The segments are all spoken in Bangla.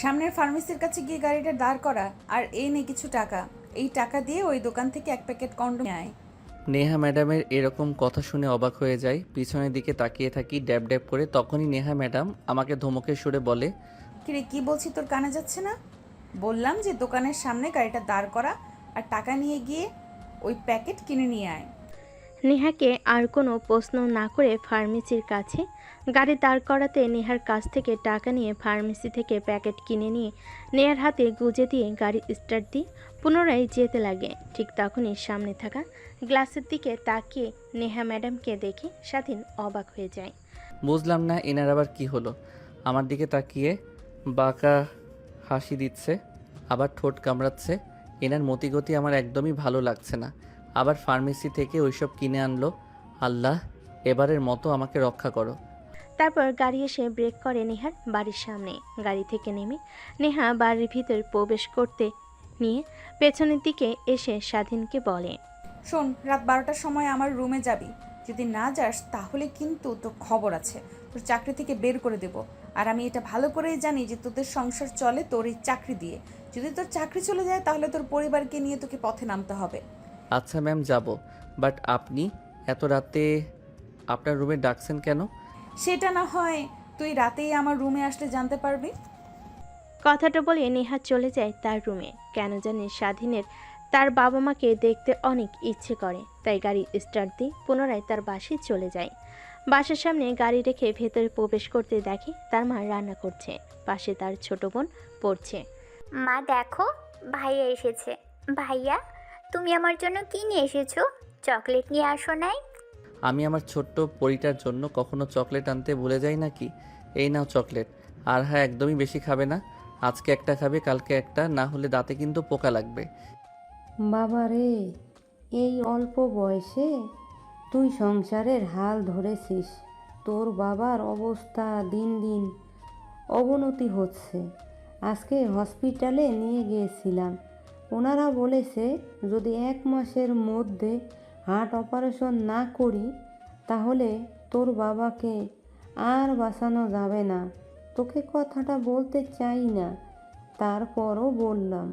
সামনের ফার্মেসির কাছে গিয়ে গাড়িটা দাঁড় করা, আর এই নে কিছু টাকা। এই টাকা দিয়ে ওই দোকান থেকে এক প্যাকেট কন্ডোম নিয়ে আয়। নেহা ম্যাডামের এরকম কথা শুনে অবাক হয়ে যায়, পিছনের দিকে তাকিয়ে থাকি ড্যাব ড্যাব করে। তখনই নেহা ম্যাডাম আমাকে ধমকের সুরে বলে, কিরে, কি বলছি তোর কানে যাচ্ছে না? বললাম যে দোকানের সামনে গাড়িটা দাঁড় করা, আর টাকা নিয়ে গিয়ে ওই প্যাকেট কিনে নিয়ে আয়। নেহাকে আর কোনো প্রশ্ন না করে ফার্মেসির কাছে গাড়ি দাঁড় করাতে নেহার কাছ থেকে টাকা নিয়ে ফার্মেসি থেকে প্যাকেট কিনে নিয়ে নেহার হাতে গুজে দিয়ে গাড়ি স্টার্ট দিয়ে পুনরায় যেতে লাগে। ঠিক তখনই সামনে থাকা গ্লাসের দিকে তাকিয়ে নেহা ম্যাডামকে দেখে স্বাধীন অবাক হয়ে যায়। বুঝলাম না এনার আবার কি হলো। আমার দিকে তাকিয়ে বাঁকা হাসি দিচ্ছে, আবার ঠোঁট কামড়াচ্ছে। এনার মতিগতি আমার একদমই ভালো লাগছে না। আবার ফার্মেসি থেকে ওইসব কিনে আনলো। আল্লাহ, এবারের মতো আমাকে রক্ষা করো। তারপর গাড়ি এসে ব্রেক করে নেহার বাড়ির সামনে। গাড়ি থেকে নেমে নেহা বাড়ির ভিতর প্রবেশ করতে নিয়ে পেছনের দিকে এসে স্বাধীনকে বলে, শোন, রাত 12টার সময় আমার রুমে যাবি। যদি না যাস তাহলে কিন্তু তোর খবর আছে, তোর চাকরি থেকে বের করে দেব। আর আমি এটা ভালো করেই জানি যে তোদের সংসার চলে তোর এই চাকরি দিয়ে। যদি তোর চাকরি চলে যায় তাহলে তোর পরিবারকে নিয়ে তোকে পথে নামতে হবে। আচ্ছা ম্যাম, যাব। বাট আপনি এত রাতে আপনার রুমে ডাকছেন কেন? সেটা না হয় তুই রাতেই আমার রুমে আসলে জানতে পারবি। কথাটা বলে নেহা চলে যায় তার রুমে। কেন জানি স্বাধীনের তার বাবা মাকে দেখতে অনেক ইচ্ছে করে, তাই গাড়ি স্টার্ট দিয়ে পুনরায় তার বাসায় চলে যায়। বাসার সামনে গাড়ি রেখে ভেতরে প্রবেশ করতে দেখে তার মা রান্না করছে, পাশে তার ছোট বোন পড়ছে। মা দেখো, ভাইয়া এসেছে। ভাইয়া, তুমি আমার জন্য কি নিয়ে এসেছো? চকলেট নিয়ে আসো নাই? আমি আমার ছোট্ট পরিটার জন্য কখনো চকলেট আনতে ভুলে যাই নাকি? এই নাও চকলেট। আর হ্যাঁ, একদমই বেশি খাবে না। আজকে একটা খাবে, কালকে একটা, না হলে দাঁতে কিন্তু পোকা লাগবে। বাবা রে, এই অল্প বয়সে তুই সংসারের হাল ধরেছিস। তোর বাবার অবস্থা দিন দিন অবনতি হচ্ছে। আজকে হসপিটালে নিয়ে গিয়েছিলাম। ওনারা বলেছে যদি 1 মাসের মধ্যে হার্ট অপারেশন না করি তাহলে তোর বাবাকে আর বাঁচানো যাবে না। তোকে কথাটা বলতে চাই না, তারপরও বললাম।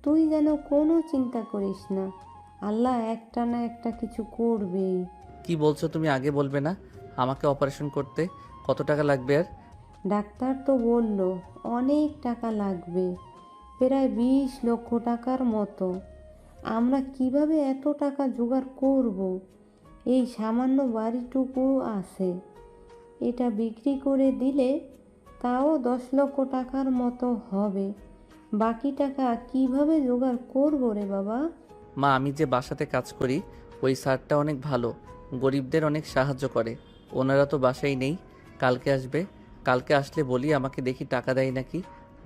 তুই যেন কোনো চিন্তা করিস না, আল্লাহ একটা না একটা কিছু করবেই। কি বলছো তুমি? আগে বলবে না? আমাকে অপারেশন করতে কত টাকা লাগবে? আর ডাক্তার তো বলল অনেক টাকা লাগবে, প্রায় 20 লক্ষ টাকার মতো। আমরা কিভাবে এত টাকা জোগাড় করব? এই সামান্য বাড়িটুকু আছে, এটা বিক্রি করে দিলে তাও 10 লক্ষ টাকার মতো হবে। বাকি টাকা কিভাবে জোগাড় করব রে বাবা? মা, আমি যে বাসাতে কাজ করি ওই স্যারটা অনেক ভালো, গরিবদের অনেক সাহায্য করে। ওনারা তো বাসায় নেই, কালকে আসবে। কালকে আসলে বলি আমাকে দেখি টাকা দেয় নাকি।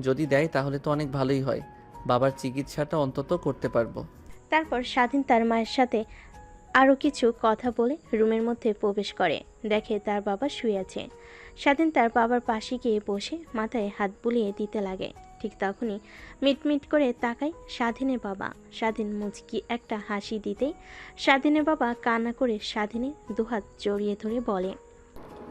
যদি দেয় তাহলে তো অনেক ভালোই হয়, বাবার চিকিৎসাটা অন্তত করতে পারবো। তারপর স্বাধীন তার মায়ের সাথে আরও কিছু কথা বলে রুমের মধ্যে প্রবেশ করে। দেখে তার বাবা শুয়ে আছে। স্বাধীন তার বাবার পাশে গিয়ে বসে মাথায় হাত বুলিয়ে দিতে লাগে। ঠিক তখনই মিটমিট করে তাকায় স্বাধীনের বাবা। স্বাধীন মুচকি একটা হাসি দিতেই স্বাধীনের বাবা কান্না করে স্বাধীনের দুহাত জড়িয়ে ধরে বলে,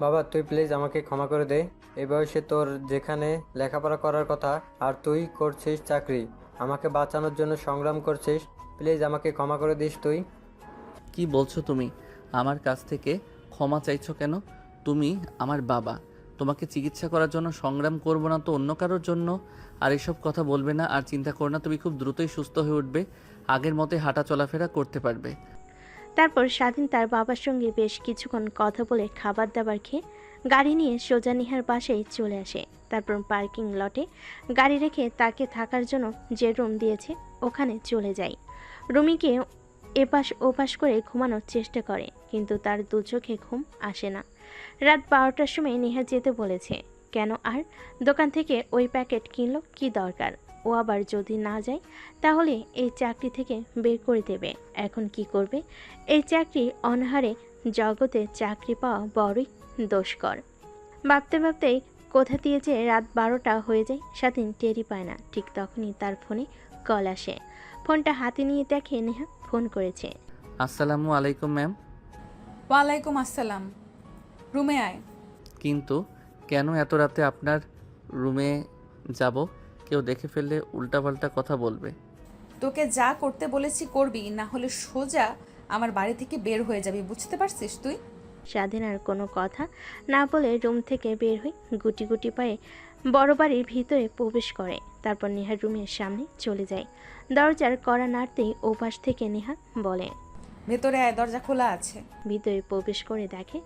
বাবা, তুই প্লিজ আমাকে ক্ষমা করে দে। এই বয়সে তোর যেখানে লেখাপড়া করার কথা আর তুই করছিস চাকরি, আমাকে বাঁচানোর জন্য সংগ্রাম করছিস, প্লিজ আমাকে ক্ষমা করে দিস তুই। কি বলছো তুমি? আমার কাছ থেকে ক্ষমা চাইছো কেন? তুমি আমার বাবা, তোমাকে চিকিৎসা করার জন্য সংগ্রাম করব না তো অন্য কারোর জন্য? আর এসব কথা বলবে না। আর চিন্তা করো না, তুমি খুব দ্রুতই সুস্থ হয়ে উঠবে, আগের মতোই হাঁটা চলাফেরা করতে পারবে। তারপর স্বাধীন তার বাবার সঙ্গে বেশ কিছুক্ষণ কথা বলে খাবার দাবার খেয়ে গাড়ি নিয়ে সোজা নিহার বাসায় চলে আসে। তারপর পার্কিং লটে গাড়ি রেখে তাকে থাকার জন্য যে রুম দিয়েছে ওখানে চলে যায়। রুমিকে এপাশ ওপাশ করে ঘুমানোর চেষ্টা করে, কিন্তু তার দু চোখে ঘুম আসে না। রাত 12টার সময় নেহা যেতে বলেছে কেন, আর দোকান থেকে ওই প্যাকেট কিনলো কি দরকার? ও আবার যদি না যায় তাহলে এই চাকরি থেকে বের করে দেবে। এখন কি করবে? এই চাকরি অনাহারে জগতে চাকরি পাওয়া বড়ই দুষ্কর। ভাবতে ভাবতেই কোথা দিয়ে যে রাত 12টা হয়ে যায় স্বাধীন টেরই পায় না। ঠিক তখনই তার ফোনে কল আসে। ফোনটা হাতে নিয়ে দেখে নেহা ফোন করেছে। আসসালামু আলাইকুম ম্যাম। ওয়ালাইকুম আসসালাম। রুমে আয়। কিন্তু কেন এত রাতে আপনার রুমে যাব, কেউ দেখে ফেললে উল্টাপাল্টা কথা বলবে। তোকে যা করতে বলেছি করবি, না হলে সোজা আমার বাড়ি থেকে বের হয়ে যাবি, বুঝতে পারছিস তুই? স্বাধীন আর কোনো কথা না বলে রুম থেকে বের হয়ে গুটি গুটি পায়ে বড় বাড়ির ভিতরে প্রবেশ করে। তারপর নেহার রুমের সামনে চলে যায়। দরজার কড়া নাড়তেই ওপাশ থেকে নেহা বলে, ভেতরে আয়, দরজা খোলা আছে। ভিতরে প্রবেশ করে দেখে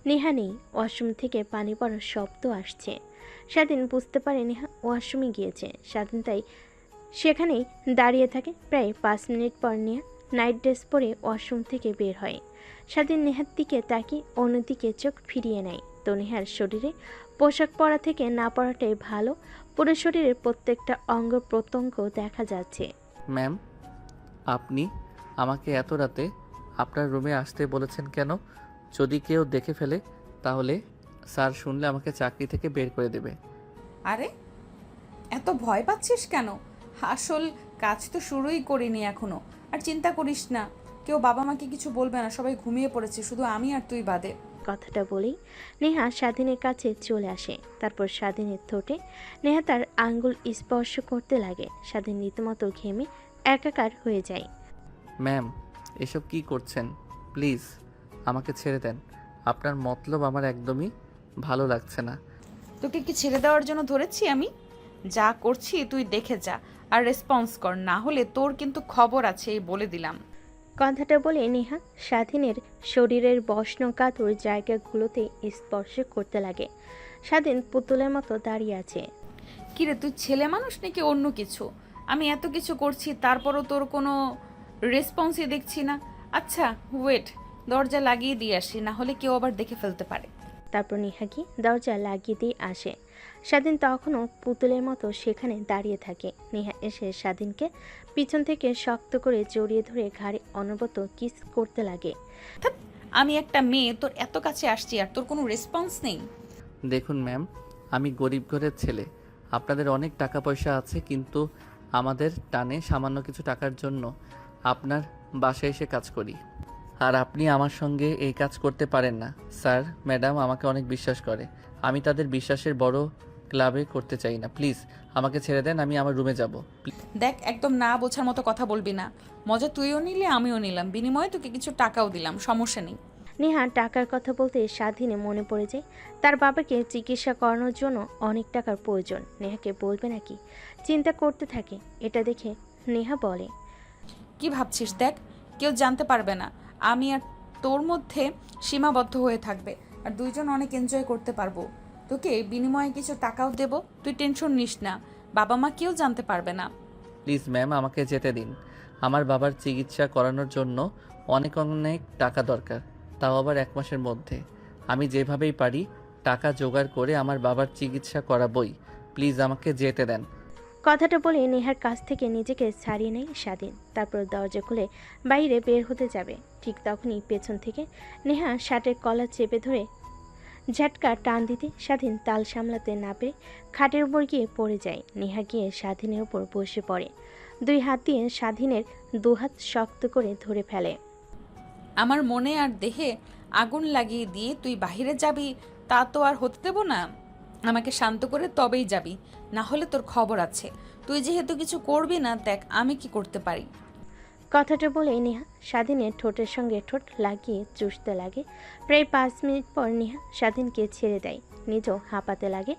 নেহা নেই। ওয়াশরুম থেকে পানি পড়ার শব্দ আসছে। স্বাধীন বুঝতে পারে নেহা ওয়াশরুমে গিয়েছে। স্বাধীন তাই সেখানেই দাঁড়িয়ে থাকে। প্রায় 5 মিনিট পর নেহা নাইট ড্রেস পরে ওয়াশরুম থেকে বের হয়। স্বাধীন নেহার দিকে তাকিয়ে অন্যদিকে চোখ ফিরিয়ে নেয়। তো নেহার শরীরে পোশাক পরা থেকে না পরাটাই ভালো। পুরো শরীরের প্রত্যেকটা অঙ্গ প্রত্যঙ্গ দেখা যাচ্ছে। ম্যাম, আপনি আমাকে এত রাতে আপনার রুমে আসতে বলেছেন কেন? যদি কেউ দেখে ফেলে তাহলে স্যার শুনলে আমাকে চাকরি থেকে বের করে দেবে। আরে এত ভয় পাচ্ছিস কেন? আসল কাজ তো শুরুই করিনি এখনো। আর চিন্তা করিস না, কেউ বাবা মাকে কিছু বলবে না, সবাই ঘুমিয়ে পড়েছে, শুধু আমি আর তুই বাদে। কথাটা বলেই নেহা স্বাধীনের কাছে চলে আসে। তারপর স্বাধীনের ঠোঁটে নেহা তার আঙ্গুল স্পর্শ করতে লাগে। স্বাধীন রীতিমতো ঘেমে একাকার হয়ে যায়। ম্যাম, এসব কি করছেন? প্লিজ আমাকে ছেড়ে দেন। আপনার মতলব আমার একদমই ভালো লাগছে না। তোকে কি ছেড়ে দেওয়ার জন্য ধরেছি আমি? যা করছি তুই দেখে যা আর রেসপন্স কর, না হলে তোর কিন্তু খবর আছে, এই বলে দিলাম। কথাটা বলে নেহা স্বাধীনের শরীরের বস্নকাতর জায়গাগুলোতে স্পর্শ করতে লাগে। স্বাধীন পুতুলের মতো দাঁড়িয়ে আছে। কিরে তুই ছেলে মানুষ নাকি অন্য কিছু? আমি এত কিছু করছি তারপরও তোর কোনো রেসপন্সই দেখছি না। আচ্ছা ওয়েট, দরজা লাগিয়ে দিয়ে আসি, না হলে কেউ আবার দেখে ফেলতে পারে। তারপর নেহা কি দরজা লাগিয়ে দিয়ে আসে। স্বাধীন তখনও পুতুলের মতো সেখানে দাঁড়িয়ে থাকে। নেহা এসে স্বাধীনকে পিছন থেকে শক্ত করে জড়িয়ে ধরে ঘাড়ে অনবরত কিস করতে লাগে। ধ্যাৎ, আমি একটা মেয়ে, তোর এত কাছে আসছি আর তোর কোনো রেসপন্স নেই। দেখুন ম্যাম, আমি গরিব ঘরের ছেলে। আপনাদের অনেক টাকা পয়সা আছে, কিন্তু আমাদের টানে সামান্য কিছু টাকার জন্য আপনার বাসায় এসে কাজ করি। আর আপনি আমার সঙ্গে এই কাজ করতে পারেন না। স্যার ম্যাডাম আমাকে অনেক বিশ্বাস করে, আমি তাদের বিশ্বাসের বড় ক্লাবে করতে চাই না। প্লিজ আমাকে ছেড়ে দেন, আমি আমার রুমে যাব। দেখ, একদম না বোঝার মতো কথা বলবি না। মজা তুইও নিলে আমিও নিলাম, বিনিময়ে তোকে কিছু টাকাও দিলাম, সমস্যা নেই। নেহা টাকার কথা বলতে স্বাধীনে মনে পড়ে যায় তার বাবাকে চিকিৎসা করানোর জন্য অনেক টাকার প্রয়োজন। নেহাকে বলবে নাকি চিন্তা করতে থাকে। এটা দেখে নেহা বলে, কি ভাবছিস? দেখ, কেউ জানতে পারবে না, আমি আর তোর মধ্যে সীমাবদ্ধ হয়ে থাকবে, আর দুইজন অনেক এনজয় করতে পারবো। তোকে বিনিময়ে কিছু টাকাও দেব, তুই টেনশন নিস না, বাবা মা কেউ জানতে পারবে না। প্লিজ ম্যাম, আমাকে যেতে দিন। আমার বাবার চিকিৎসা করানোর জন্য অনেক অনেক টাকা দরকার, তাও আবার 1 মাসের মধ্যে। আমি যেভাবেই পারি টাকা জোগাড় করে আমার বাবার চিকিৎসা করাবই। প্লিজ আমাকে যেতে দেন। কথাটা বলে নেহার কাছ থেকে নিজেকে ছাড়িয়ে নেয় স্বাধীন। তারপর দরজা খুলে বাইরে বের হতে যাবে। ঠিক তখনই পেছন থেকে নেহা শার্টের কলার চেপে ধরে ঝাটকা টান দিতে স্বাধীন তাল সামলাতে না পেরে খাটের উপর গিয়ে পড়ে যায়। নেহা গিয়ে স্বাধীনের উপর বসে পড়ে। 2 হাত দিয়ে স্বাধীনের 2 হাত শক্ত করে ধরে ফেলে। আমার মনে আর দেহে আগুন লাগিয়ে দিয়ে তুই বাহিরে যাবি, তা তো আর হতে দেব না। আমাকে শান্ত করে তবেই যাবি, না হলে তোর খবর আছে। তুই যেহেতু কিছু করবি না, দেখ আমি কি করতে পারি। কথাটা বলে নেহা স্বাধীনের ঠোঁটের সঙ্গে ঠোঁট লাগিয়ে চুষতে লাগে। প্রায় 5 মিনিট পর নেহা স্বাধীনকে ছেড়ে দেয়। নিজেও হাঁপাতে লাগে,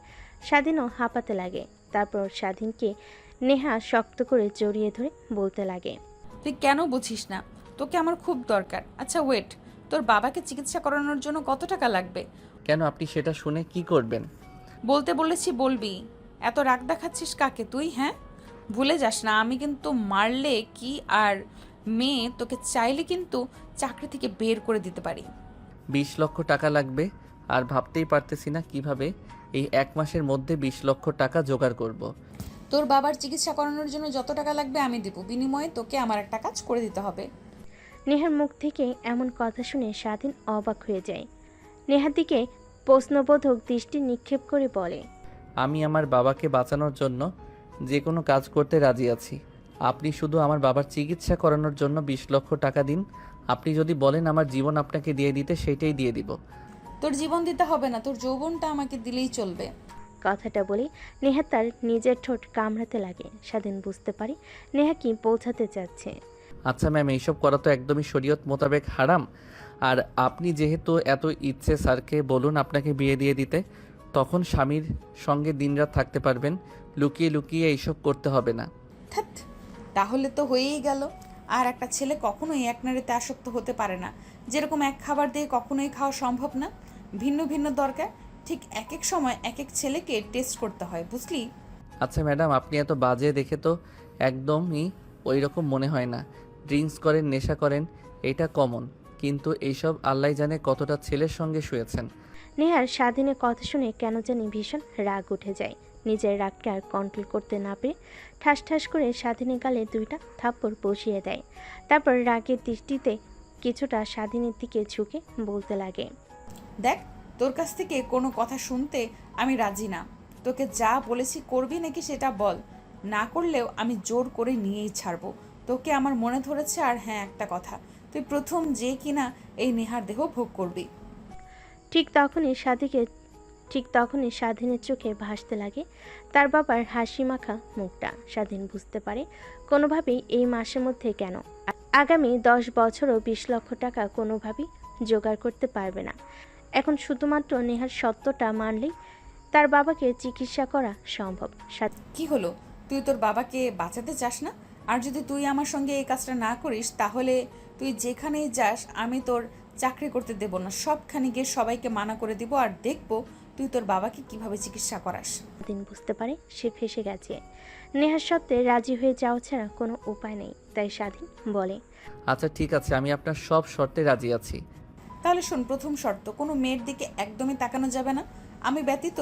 স্বাধীনও হাঁপাতে লাগে। তারপর স্বাধীনকে নেহা শক্ত করে জড়িয়ে ধরে বলতে লাগে, তুই কেন বুঝিস না? তোকে আমার খুব দরকার। আচ্ছা ওয়েট, তোর বাবাকে চিকিৎসা করানোর জন্য কত টাকা লাগবে? কেন, আপনি সেটা শুনে কি করবেন? বলতে বলেছি বলবি। এত রাগ দেখাচ্ছিস কাকে তুই? হ্যাঁ, ভুলে যাস না, আমি কিন্তু মারলে কি আর মেয়ে, তোকে চাইলে কিন্তু চাকরি থেকে বের করে দিতে পারি। 20 লক্ষ টাকা লাগবে, আর ভাবতেই পারতেছি না কিভাবে এই 1 মাসের মধ্যে 20 লক্ষ টাকা জোগাড় করব। তোর বাবার চিকিৎসা করানোর জন্য যত টাকা লাগবে আমি দেবো, বিনিময়ে তোকে আমার একটা কাজ করে দিতে হবে। নেহার মুখ থেকে এমন কথা শুনে স্বাধীন অবাক হয়ে যায়। নেহার দিকে প্রশ্নবোধক দৃষ্টি নিক্ষেপ করে বলে, আমি আমার বাবাকে বাঁচানোর জন্য যে কোনো কাজ করতে রাজি আছি। আপনি শুধু আমার বাবার চিকিৎসা করানোর জন্য 20 লক্ষ টাকা দিন। আপনি যদি বলেন আমার জীবন আপনাকে দিয়ে দিতে, সেইটাই দিয়ে দিব। তোর জীবন দিতে হবে না, তোর যৌবনটা আমাকে দিলেই চলবে। কথাটা বলে নেহা তার নিজের ঠোঁট কামড়াতে লাগে। স্বাধীন বুঝতে পারে নেহা কি বোঝাতে চাচ্ছে। আচ্ছা ম্যাম, এইসব করা তো একদমই শরীয়ত মোতাবেক হারাম। আর আপনি যেহেতু এত ইচ্ছে, স্যারকে বলুন আপনাকে বিয়ে দিয়ে দিতে, তখন স্বামীর সঙ্গে দিনরাত থাকতে পারবেন। লুকিয়ে লুকিয়ে এইসব করতে হবে না। ধ্যাৎ, তাহলে তো হয়েই গেল। আর একটা ছেলে কখনোই এক নারীতে আসক্ত হতে পারে না। যেরকম এক খাবার দিয়ে কখনোই খাওয়া সম্ভব না, ভিন্ন ভিন্ন দরকার। ঠিক এক এক সময় এক এক ছেলেকে টেস্ট করতে হয়, বুঝলি? আচ্ছা ম্যাডাম, আপনি এত বাজে দেখে তো একদমই ওই রকম মনে হয় না। ড্রিঙ্কস করেন, নেশা করেন, এটা কমন, কিন্তু এইসব আল্লাহ জানে কতটা ছেলের সঙ্গে শুয়েছেন। নেহার স্বাধীনের কথা শুনে কেন জানি ভীষণ রাগ উঠে যায়। নিজের রাগকে আর কন্ট্রোল করতে না পেরে ঠাস ঠাস করে স্বাধীনের গালে 2টা থাপ্পড় বসিয়ে দেয়। তারপর রাগের দৃষ্টিতে কিছুটা স্বাধীনের দিকে ঝুঁকে বলতে লাগে, দেখ, তোর কাছ থেকে কোনো কথা শুনতে আমি রাজি না। তোকে যা বলেছি করবি নাকি সেটা বল। না করলেও আমি জোর করে নিয়েই ছাড়বো। তোকে আমার মনে ধরেছে। আর হ্যাঁ, একটা কথা, তুই প্রথম যে কিনা এই নেহার দেহ ভোগ করবি। ঠিক তখনই স্বাধীনের চোখে ভাসতে লাগে তার বাবার হাসি মাখা মুখটা। স্বাধীন বুঝতে পারে কোনোভাবেই এই মাসের মধ্যে কেন আগামী 10 বছরও 20 লক্ষ টাকা কোনোভাবেই জোগাড় করতে পারবে না। এখন শুধুমাত্র নেহার সত্যটা মানলেই তার বাবাকে চিকিৎসা করা সম্ভব। কি হলো, তুই তোর বাবাকে বাঁচাতে চাস না? আর যদি তুই আমার সঙ্গে এই কাজটা না করিস, তাহলে তুই যেখানেই যাস আমি তোর চাকরি করতে দেব না। সবখানে গিয়ে সবাইকে মানা করে দিব, আর দেখব তুই তোর বাবাকে কিভাবে চিকিৎসা করাস। স্বাধীন বুঝতে পারে সে ফেঁসে গেছে। নেহার সত্ত্বে রাজি হয়ে যাওয়া ছাড়া কোনো উপায় নেই। তাই স্বাধীন বলে, আচ্ছা ঠিক আছে, আমি আপনার সব শর্তে রাজি আছি। তাহলে শোন, প্রথম শর্ত, কোনো মেয়ের দিকে একদমই তাকানো যাবে না আমি ব্যতীত।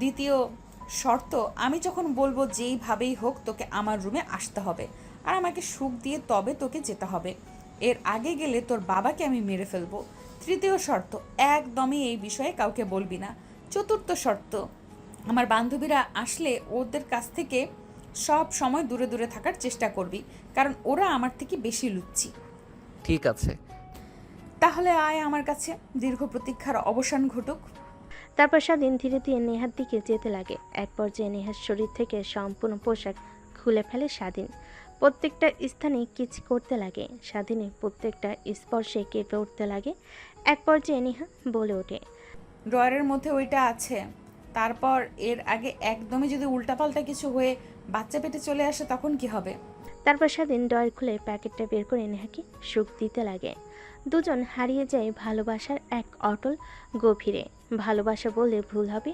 দ্বিতীয় শর্ত, আমি যখন বলবো যেইভাবেই হোক তোকে আমার রুমে আসতে হবে, আর আমাকে সুখ দিয়ে তবে তোকে যেতে হবে। এর আগে গেলে তোর বাবাকে আমি মেরে ফেলবো। তৃতীয় শর্ত, একদমই এই বিষয়ে কাউকে বলবি না। চতুর্থ শর্ত, আমার বান্ধবীরা আসলে ওদের কাছ থেকে সব সময় দূরে দূরে থাকার চেষ্টা করবি, কারণ ওরা আমার থেকে বেশি লুচ্ছি। ঠিক আছে। তাহলে আয় আমার কাছে, দীর্ঘ প্রতীক্ষার অবসান ঘটুক। তারপর স্বাধীন ধীরে ধীরে নেহার দিকে যেতে লাগে। এক পর্যায়ে নেহার শরীর থেকে সম্পূর্ণ পোশাক খুলে ফেলে স্বাধীন। প্রত্যেকটা স্থানে কিচ করতে লাগে। স্বাধীনের প্রত্যেকটা স্পর্শে কেঁপে উঠতে লাগে। এক পর্যায়ে নেহা বলে ওঠে, ড্রয়ারের মধ্যে ওইটা আছে। তারপর এর আগে একদমই যদি উল্টাপাল্টা কিছু হয়ে বাচ্চা পেটে চলে আসে তখন কি হবে? তারপর স্বাধীন ড্রয়ার খুলে প্যাকেটটা বের করে নেহাকে সুখ দিতে লাগে। দুজন হারিয়ে যায় ভালোবাসার এক অটল গভীরে। ভালোবাসা বললে ভুল হবে।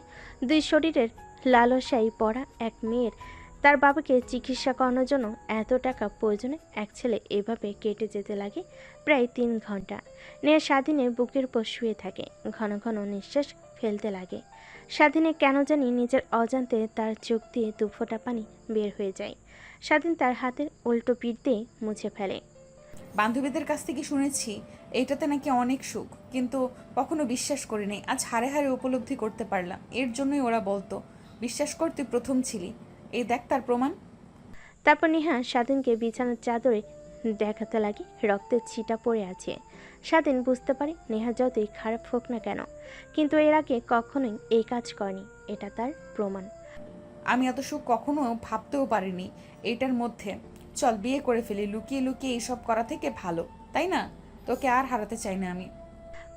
দুই শরীরের লালসায় পড়া এক মেয়ের তার বাবাকে চিকিৎসা করানোর জন্য এত টাকা প্রয়োজনে এক ছেলে এভাবে কেটে যেতে লাগে প্রায় 3 ঘন্টা। নেহা স্বাধীনের বুকের উপর শুয়ে থাকে, ঘন ঘন নিঃশ্বাস ফেলতে লাগে। স্বাধীনে কেন জানি নিজের অজান্তে তার চোখ দিয়ে 2 ফোঁটা পানি বের হয়ে যায়। স্বাধীন তার হাতের উল্টো পিঠ দিয়ে মুছে ফেলে। বান্ধবীদের কাছ থেকে শুনেছি এইটাতে নাকি অনেক সুখ, কিন্তু কখনো বিশ্বাস করিনি। আজ হাড়ে হাড়ে উপলব্ধি করতে পারলাম। এর জন্যই ওরা বলতো, বিশ্বাস কর তুই প্রথম ছিলি। এই দেখ তার প্রমাণ। তারপর নেহা স্বাধীনকে বিছানার চাদরে দেখাতে লাগে রক্তের ছিটা পড়ে আছে। স্বাধীন বুঝতে পারে নেহা যতই খারাপ হোক না কেন, কিন্তু এর আগে কখনোই এই কাজ করেনি। এটা তার প্রমাণ। আমি এত সুখ কখনো ভাবতেও পারিনি এইটার মধ্যে। চল বিয়ে করে ফেলি, লুকিয়ে লুকিয়ে এইসব করা থেকে ভালো, তাই না? তোকে আর হারাতে চাই না আমি।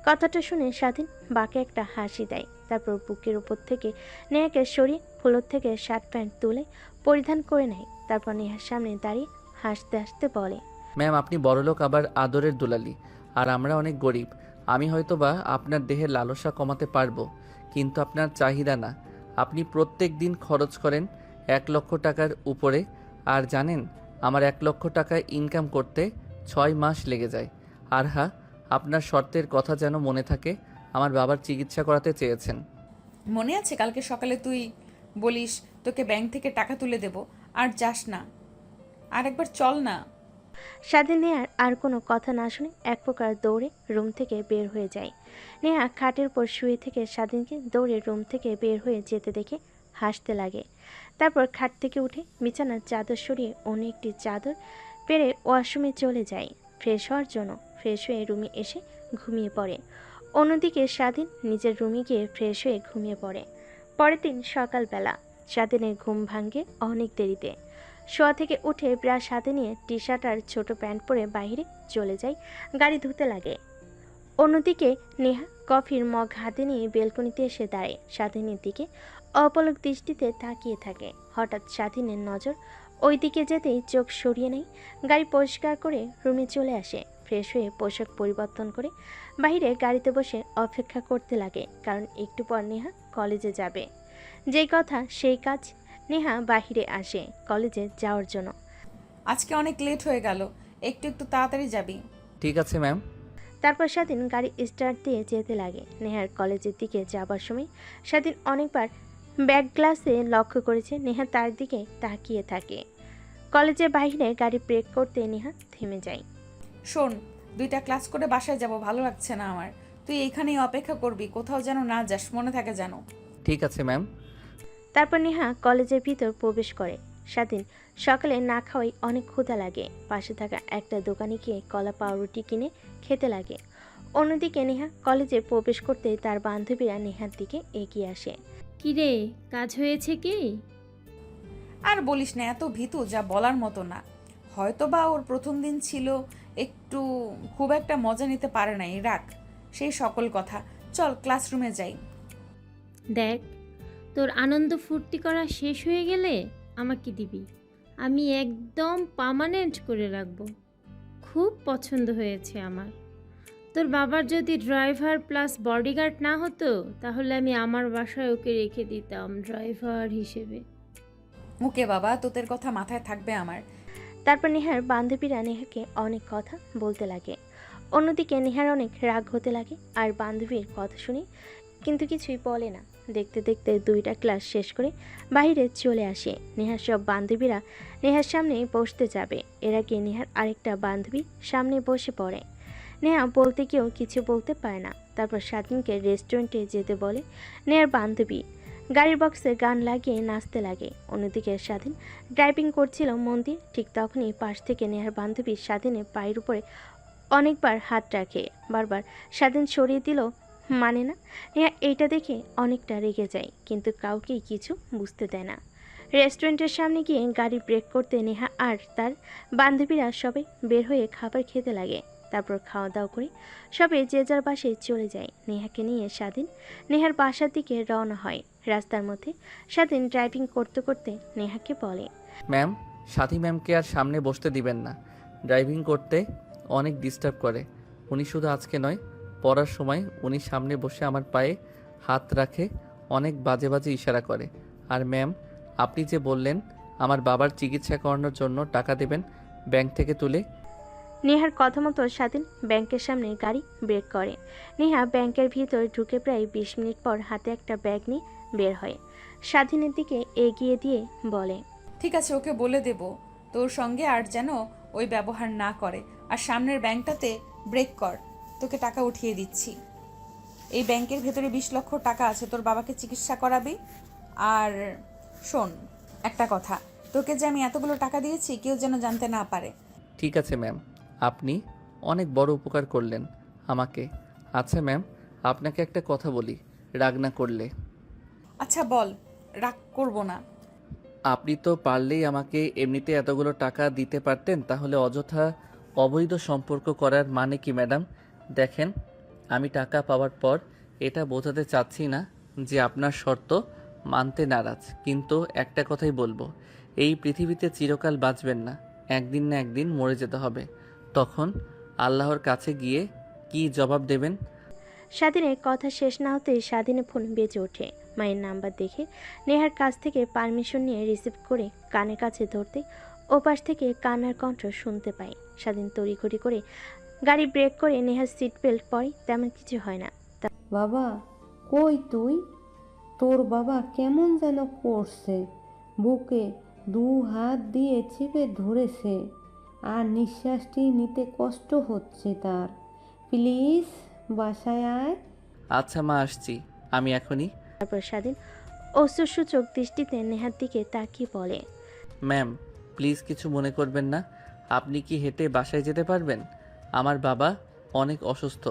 কথাটা শুনে স্বাধীন বাঁকে একটা হাসি দেয়। তারপর বুকের উপর থেকে নেহাকে সরিয়ে ফ্লোর থেকে শার্ট প্যান্ট তুলে পরিধান করে নেয়। তারপর নেহার সামনে দাঁড়িয়ে হাসতে হাসতে বলে, ম্যাম, আপনি বড়লোক আবার আদরের দুলালি, আর আমরা অনেক গরিব। আমি হয়তোবা আপনার দেহের লালসা কমাতে পারবো, কিন্তু আপনার চাহিদা না। আপনি প্রত্যেক দিন খরচ করেন 1 লক্ষ টাকার উপরে, আর জানেন আমার 1 লক্ষ টাকা ইনকাম করতে 6 মাস লেগে যায়। আর হ্যাঁ, আপনার শর্তের কথা যেন মনে থাকে, আমার বাবার চিকিৎসা করাতে চেয়েছেন। মনে আছে কালকে সকালে তুই বলিস তোকে ব্যাংক থেকে টাকা তুলে দেব, আর যাস না? আর একবার চল না। স্বাধীন নেহার আর কোনো কথা না শুনে এক প্রকার দৌড়ে রুম থেকে বের হয়ে যায়। নেহা খাটের পর শুয়ে থেকে স্বাধীনকে দৌড়ে রুম থেকে বের হয়ে যেতে দেখে হাসতে লাগে। তারপর খাট থেকে উঠে বিছানার চাদর সরিয়ে অন্য একটি চাদর পেরে ওয়াশরুমে চলে যায় ফ্রেশ হওয়ার জন্য। ফ্রেশ হয়ে রুমে এসে ঘুমিয়ে পড়ে। অন্যদিকে স্বাধীন নিজের রুমে গিয়ে ফ্রেশ হয়ে ঘুমিয়ে পড়ে। পরের দিন সকালবেলা স্বাধীনের ঘুম ভাঙে অনেক দেরিতে। শোয়া থেকে উঠে ব্রাশ হাতে নিয়ে টি শার্ট আর ছোট প্যান্ট পরে বাইরে চলে যায়, গাড়ি ধুতে লাগে। অন্যদিকে নেহা কফির মগ হাতে নিয়ে বেলকনিতে এসে দাঁড়ায়, স্বাধীনের দিকে অপলক দৃষ্টিতে তাকিয়ে থাকে। হঠাৎ স্বাধীনের নজর ওই দিকে যেতেই চোখ সরিয়ে নেয়। গাড়ি পরিষ্কার করে রুমে চলে আসে, ফ্রেশ হয়ে পোশাক পরিবর্তন করে বাইরে গাড়িতে বসে অপেক্ষা করতে লাগে, কারণ একটু পর নেহা কলেজে যাবে। যেই কথা সেই কাজ, নেহা বাহিরে আসে কলেজে যাওয়ার জন্য। আজকে অনেক লেট হয়ে গেল, একটু একটু তাড়াতাড়ি যাবি। ঠিক আছে ম্যাম। তারপর স্বাধীন গাড়ি স্টার্ট দিয়ে যেতে লাগে। নেহার কলেজের দিকে যাবার সময় স্বাধীন অনেকবার ব্যাক গ্লাসে লক্ষ্য করেছে নেহা তার দিকে তাকিয়ে থাকে। কলেজের বাইরে গাড়ি ব্রেক করতে নেহা থেমে যায়। শোন, 2টা ক্লাস করে বাসায় যাব, ভালো লাগছে না আমার। তুই এইখানেই অপেক্ষা করবি, কোথাও যেন না যাস, মনে থাকে যেন। ঠিক আছে ম্যাম। তারপর নেহা কলেজের ভিতর প্রবেশ করে। স্বাধীন সকালে না খাওয়াই অনেক ক্ষুধা লাগে, পাশে থাকা একটা দোকানে গিয়ে কলা পাউরুটি কিনে খেতে লাগে। অন্যদিকে নেহা কলেজে প্রবেশ করতে তার বান্ধবীরা নেহার দিকে এগিয়ে আসে। কিরে, কাজ হয়েছে কি? আর বলিস না, এত ভীতু যা বলার মতো না। হয়তো বা ওর প্রথম দিন ছিল, একটু খুব একটা মজা নিতে পারে নাই, রাখ সেই সকল কথা। চল ক্লাসরুমে যাই। দেখ, তোর আনন্দ ফুর্তি করা শেষ হয়ে গেলে আমাকে দিবি, আমি একদম পার্মানেন্ট করে রাখবো। খুব পছন্দ হয়েছে আমার। তোর বাবার যদি ড্রাইভার প্লাস বডিগার্ড না হতো, তাহলে আমি আমার বাসায় ওকে রেখে দিতাম ড্রাইভার হিসেবে। ওকে বাবা, তোদের কথা মাথায় থাকবে আমার। তারপর নেহার বান্ধবীরা নেহাকে অনেক কথা বলতে লাগে। অন্যদিকে নেহার অনেক রাগ হতে লাগে আর বান্ধবীর কথা শুনে কিন্তু কিছুই বলে না। দেখতে দেখতে 2টা ক্লাস শেষ করে বাইরে চলে আসে। নেহার সব বান্ধবীরা নেহার সামনে বসতে যাবে, এর আগে নেহার আরেকটা বান্ধবী সামনে বসে পড়ে। নেহা বলতে গিয়েও কিছু বলতে পারে না। তারপর স্বাধীনকে রেস্টুরেন্টে যেতে বলে নেহার বান্ধবী। গাড়ির বক্সে গান লাগিয়ে নাচতে লাগে। অন্যদিকে স্বাধীন ড্রাইভিং করছিল মন দিয়ে। ঠিক তখনই পাশ থেকে নেহার বান্ধবী স্বাধীনের পায়ের উপরে অনেকবার হাত রাখে। বারবার স্বাধীন সরিয়ে দিল, মানে না। নেহা এইটা দেখে অনেকটা রেগে যায়, কিন্তু কাউকেই কিছু বুঝতে দেয় না। রেস্টুরেন্টের সামনে গিয়ে গাড়ি ব্রেক করতে নেহা আর তার বান্ধবীরা সবাই বের হয়ে খাবার খেতে লাগে। তারপর খাওয়া দাওয়া করে সবাই যে যার বাসায় চলে যায়। নেহাকে নিয়ে স্বাধীন নেহার বাসার দিকে রওনা হয়। রাস্তার মধ্যে স্বাধীন ড্রাইভিং করতে করতে নেহাকে বলে, ম্যাম, সাথী ম্যামকে আর সামনে বসতে দিবেন না। ড্রাইভিং করতে অনেক ডিস্টার্ব করে। উনি শুধু আজকে নয়, পড়ার সময় উনি সামনে বসে আমার পায়ে হাত রাখে, অনেক বাজে বাজে ইশারা করে। আর ম্যাম, আপনি যে বললেন আমার বাবার চিকিৎসা করানোর জন্য টাকা দেবেন ব্যাংক থেকে তুলে। নেহার কথা মতো স্বাধীন ব্যাংকের সামনে গাড়ি ব্রেক করে। নেহা ব্যাংকের ভিতর ঢুকে প্রায় 20 মিনিট পর হাতে একটা ব্যাগ নিয়ে বের হয়। স্বাধীনের দিকে এগিয়ে দিয়ে বলে, ঠিক আছে, ওকে বলে দেব তোর সঙ্গে আর যেন ওই ব্যবহার না করে। আর সামনের ব্যাংকটাতে ব্রেক কর, তোকে টাকা উঠিয়ে দিচ্ছি। এই ব্যাংকের ভেতরে 20 লক্ষ টাকা আছে, তোর বাবাকে চিকিৎসা করাবি। আর শোন একটা কথা, তোকে যে আমি এতগুলো টাকা দিয়েছি কেউ যেন জানতে না পারে। ঠিক আছে ম্যাম, আপনি অনেক বড় উপকার করলেন আমাকে। আচ্ছা ম্যাম, আপনাকে একটা কথা বলি, রাগ না করলে। আচ্ছা বল, রাগ করবো না। আপনি তো পারলেই আমাকে এমনিতে এতগুলো টাকা দিতে পারতেন, তাহলে অযথা অবৈধ সম্পর্ক করার মানে কি ম্যাডাম? দেখেন, আমি টাকা পাওয়ার পর এটা বোঝাতে চাচ্ছি না যে আপনার শর্ত মানতে নারাজ, কিন্তু একটা কথাই বলবো, এই পৃথিবীতে চিরকাল বাঁচবেন না, একদিন না একদিন মরে যেতে হবে। তখন আল্লাহর কাছে গিয়ে কি জবাব দেবেন? স্বাধীনের কথা শেষ না হতেই স্বাধীনের ফোন বেজে ওঠে। মায়ের নাম্বার দেখে নেহার কাছ থেকে পারমিশন নিয়ে রিসিভ করে কানের কাছে ধরতে ওপাশ থেকে কান্নার কণ্ঠ শুনতে পায়। স্বাধীন তড়িঘড়ি করে গাড়ি ব্রেক করে নেহার সিট বেল্ট পরে, তেমন কিছু হয় না। বাবা, কই তুই? তোর বাবা কেমন যেন করছে, বুকে 2 হাত দিয়ে চেপে ধরেছে আর নিঃশ্বাসটি নিতে কষ্ট হচ্ছে তার। প্লিজ বাসায় আয়। আচ্ছা মা, আসছি আমি এখনই। তারপর স্বাধীন অশ্রুসূচক দৃষ্টিতে নেহার দিকে তাকিয়ে বলে, ম্যাম, প্লিজ কিছু মনে করবেন না। আপনি কি হেঁটে বাসায় যেতে পারবেন? আমার বাবা অনেক অসুস্থ,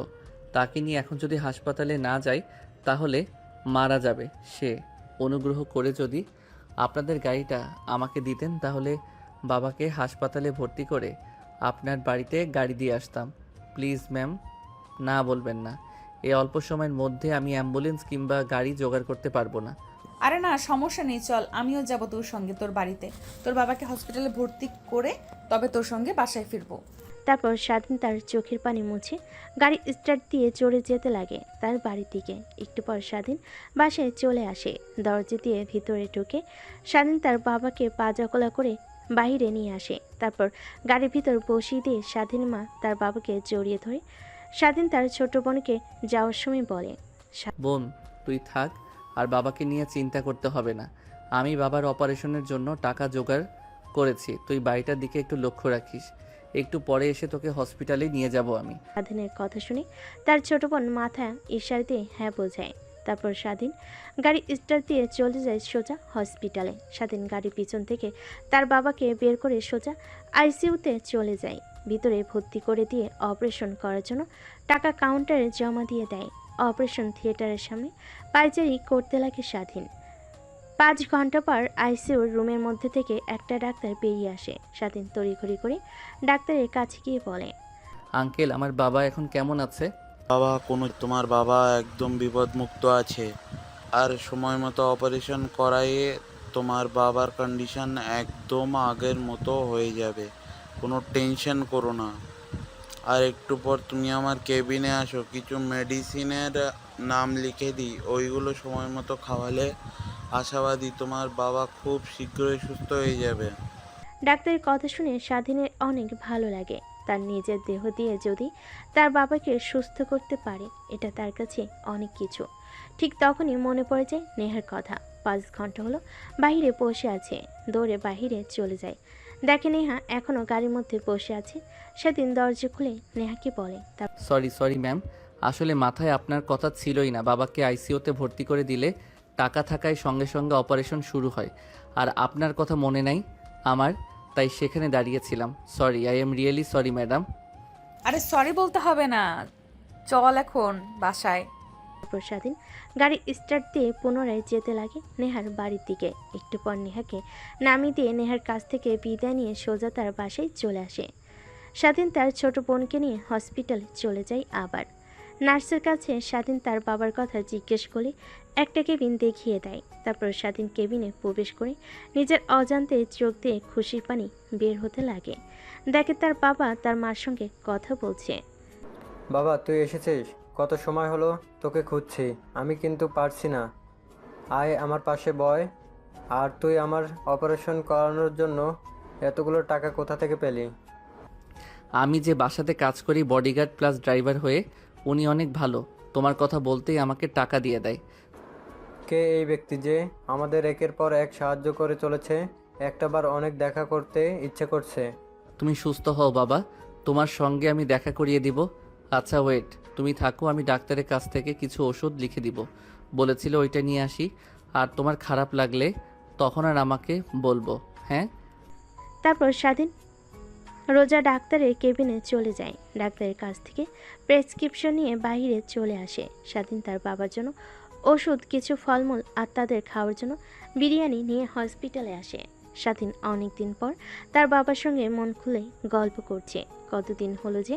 তাকে নিয়ে এখন যদি হাসপাতালে না যাই তাহলে মারা যাবে সে। অনুগ্রহ করে যদি আপনাদের গাড়িটা আমাকে দিতেন তাহলে বাবাকে হাসপাতালে ভর্তি করে আপনার বাড়িতে গাড়ি দিয়ে আসতাম। প্লিজ ম্যাম, না বলবেন না। এই অল্প সময়ের মধ্যে আমি অ্যাম্বুলেন্স কিংবা গাড়ি জোগাড় করতে পারবো না। আরে না, সমস্যা নেই, চল আমিও যাব তোর সঙ্গে তোর বাড়িতে। তোর বাবাকে হসপিটালে ভর্তি করে তবে তোর সঙ্গে বাসায় ফিরবো। তারপর স্বাধীন তার চোখের পানি মুছে গাড়ি স্টার্ট দিয়ে চড়ে যেতে লাগে তার বাড়ির দিকে। একটু পর স্বাধীন বাসায় চলে আসে। দরজা দিয়ে ভিতরে ঢুকে স্বাধীন তার বাবাকে পা জকলা করে বাইরে নিয়ে আসে। তারপর গাড়ির ভিতর বসিয়ে দিয়ে স্বাধীন মা তার বাবাকে জড়িয়ে ধরে স্বাধীন তার ছোট বোনকে যাওয়ার সময় বলে, বোন, তুই থাক, আর বাবাকে নিয়ে চিন্তা করতে হবে না। আমি বাবার অপারেশনের জন্য টাকা জোগাড় করেছি। তুই বাড়িটার দিকে একটু লক্ষ্য রাখিস। একটু পরে এসে তোকে হসপিটালে নিয়ে যাব আমি। স্বাধীনের কথা শুনে তার ছোট বোন মাথা ইশারা দিয়ে হ্যাঁ বোঝায়। তারপর স্বাধীন গাড়ি স্টার্ট দিয়ে চলে যায় সোজা হসপিটালে। স্বাধীন গাড়ির পিছন থেকে তার বাবাকে বের করে সোজা আইসিইউতে চলে যায়। ভিতরে ভর্তি করে দিয়ে অপারেশন করার জন্য টাকা কাউন্টারে জমা দিয়ে দেয়। অপারেশন থিয়েটারের সামনে পায়চারি করতে লাগে স্বাধীন। 5 ঘন্টা পর আইসিইউর রুমের মধ্যে থেকে একটা ডাক্তার বেরিয়ে আসে। স্বাধীন তড়িঘড়ি করে ডাক্তারের কাছে গিয়ে বলে, আঙ্কেল, আমার বাবা এখন কেমন আছে? তোমার বাবা একদম বিপদমুক্ত আছে, আর সময় মতো অপারেশন করাইয়ে তোমার বাবার কন্ডিশন একদম আগের মতো হয়ে যাবে। কোনো টেনশন করো না। আর একটু পর তুমি আমার কেবিনে আসো, কিছু মেডিসিনের নাম লিখে দিই, ওইগুলো সময় মতো খাওয়ালে আশাবাদী তোমার বাবা খুব শীঘ্রই সুস্থ হয়ে যাবে। ডাক্তারের কথা শুনে স্বাধীনের অনেক ভালো লাগে। তার নিজের দেহ দিয়ে যদি তার বাবাকে সুস্থ করতে পারে, এটা তার কাছে অনেক কিছু। ঠিক তখনই মনে পড়ে যায় নেহার কথা। 5 ঘন্টা হলো বাইরে বসে আছে। দৌড়ে বাইরে চলে যায়। দেখে নেহা এখনও গাড়ির মধ্যে বসে আছে। সেদিন দরজা খুলে নেহাকে বলে, সরি ম্যাম, আসলে মাথায় আপনার কথা ছিলই না। বাবাকে আইসিইউতে ভর্তি করে দিলে টাকা থাকায় সঙ্গে সঙ্গে অপারেশন শুরু হয়, আর আপনার কথা মনে নাই আমার, তাই সেখানে দাঁড়িয়েছিলাম। Sorry, I am really sorry madam. আরে সরি বলতে হবে না, চল এখন বাসায়। তারপর স্বাধীন গাড়ি স্টার্ট দিয়ে পুনরায় যেতে লাগে নেহার বাড়ির দিকে। একটু পর নেহাকে নামিয়ে দিয়ে নেহার কাছ থেকে বিদায় নিয়ে সোজা তার বাসায় চলে আসে। স্বাধীন তার ছোট বোনকে নিয়ে হসপিটালে চলে যায়। আবার নার্সের কাছে স্বাধীন তার বাবার কথা জিজ্ঞেস করে একটা কেবিন দেখিয়ে দেয়। তারপর স্বাধীন কেবিনে প্রবেশ করে নিজের অজান্তে চোখ দিয়ে খুশির পানি বের হতে লাগে। দেখে তার বাবা তার মার সঙ্গে কথা বলছে। বাবা, তুই এসেছিস? কত সময় হলো তোকে খুঁজছি। আমি কিন্তু পারছি না। আয় আমার পাশে বয়। আর তুই আমার অপারেশন করানোর জন্য এতগুলো টাকা কোথা থেকে পেলি? আমি যে বাসাতে কাজ করি বডিগার্ড প্লাস ড্রাইভার হয়ে, উনি অনেক ভালো। তোমার কথা বলতেই আমাকে টাকা দিয়ে দেয়। কে এই ব্যক্তি যে আমাদের একের পর এক সাহায্য করে চলেছে? একটাবার অনেক দেখা করতে ইচ্ছে করছে। তুমি সুস্থ হও বাবা, তোমার সঙ্গে আমি দেখা করিয়ে দিব। আচ্ছা ওয়েট, তুমি থাকো, আমি ডাক্তারের কাছ থেকে কিছু ওষুধ লিখে দিব বলেছিল, ওইটা নিয়ে আসি। আর তোমার খারাপ লাগলে তখন আর আমাকে বলবো, হ্যাঁ? তারপর স্বাধীন রোজা ডাক্তারের কেবিনে চলে যায়। ডাক্তারের কাছ থেকে প্রেসক্রিপশন নিয়ে বাইরে চলে আসে। স্বাধীন তার বাবার জন্য ওষুধ, কিছু ফলমূল আর তাদের খাওয়ার জন্য বিরিয়ানি নিয়ে হসপিটালে আসে। স্বাধীন অনেক দিন পর তার বাবার সঙ্গে মন খুলে গল্প করছে। কতদিন হলো যে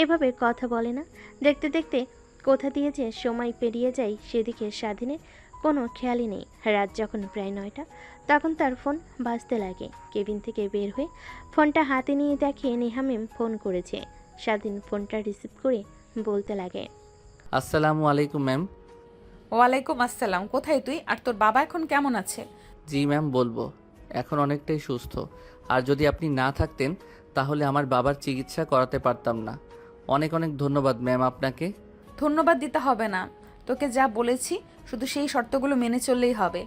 এভাবে কথা বলে না। দেখতে দেখতে কোথা দিয়ে যে সময় পেরিয়ে যায় সেদিকে স্বাধীনের কোনো খেয়ালই নেই। রাত যখন প্রায় 9টা, তখন তার ফোন বাজতে লাগে। কেবিন থেকে বের হয়ে ফোনটা হাতে নিয়ে দেখে নেহা ম্যাম ফোন করেছে। স্বাধীন ফোনটা রিসিভ করে বলতে লাগে, আসসালামু আলাইকুম ম্যাম। ওয়ালাইকুম আসসালাম। কোথায় তুই? আর তোর বাবা এখন কেমন আছে? জি ম্যাম, বলবো। এখন অনেকটাই সুস্থ। আর যদি আপনি না থাকতেন তাহলে আমার বাবার চিকিৎসা করাতে পারতাম না। অনেক অনেক ধন্যবাদ ম্যাম আপনাকে। ধন্যবাদ দিতে হবে না, তোকে যা বলেছি শুধু সেই শর্তগুলো মেনে চললেই হবে।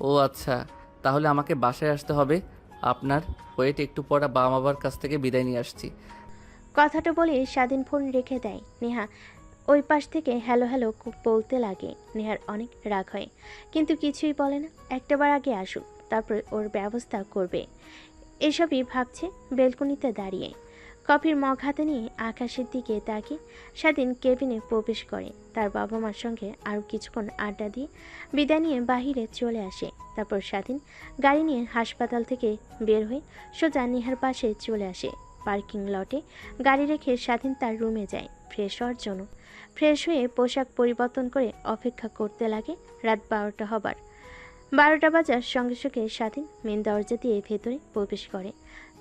ও আচ্ছা, তাহলে আমাকে বাসায় আসতে হবে আপনার। ওয়েট, একটু পর বাবার কাছ থেকে বিদায় নিয়ে আসছি। কথাটা বলে স্বাধীন ফোন রেখে দেয়। নেহা ওই পাশ থেকে হ্যালো হ্যালো বলতে লাগে। নেহার অনেক রাগ হয়, কিন্তু কিছুই বলে না। একটাবার আগে আসুক, তারপর ওর ব্যবস্থা করবে। এসবই ভাবছে বেলকনিতে দাঁড়িয়ে। কফির মগ হাতে নিয়ে আকাশের দিকে তাকিয়ে স্বাধীন কেবিনে প্রবেশ করে। তার বাবা মার সঙ্গে আরও কিছুক্ষণ আড্ডা দিয়ে বিদায় নিয়ে বাহিরে চলে আসে। তারপর স্বাধীন গাড়ি নিয়ে হাসপাতাল থেকে বের হয়ে সোজা নেহার পাশে চলে আসে। পার্কিং লটে গাড়ি রেখে স্বাধীন তার রুমে যায় ফ্রেশ হওয়ার জন্য। ফ্রেশ হয়ে পোশাক পরিবর্তন করে অপেক্ষা করতে লাগে রাত 12টা হবার। 12টা বাজার সঙ্গে সঙ্গে স্বাধীন মেন দরজা দিয়ে ভেতরে প্রবেশ করে।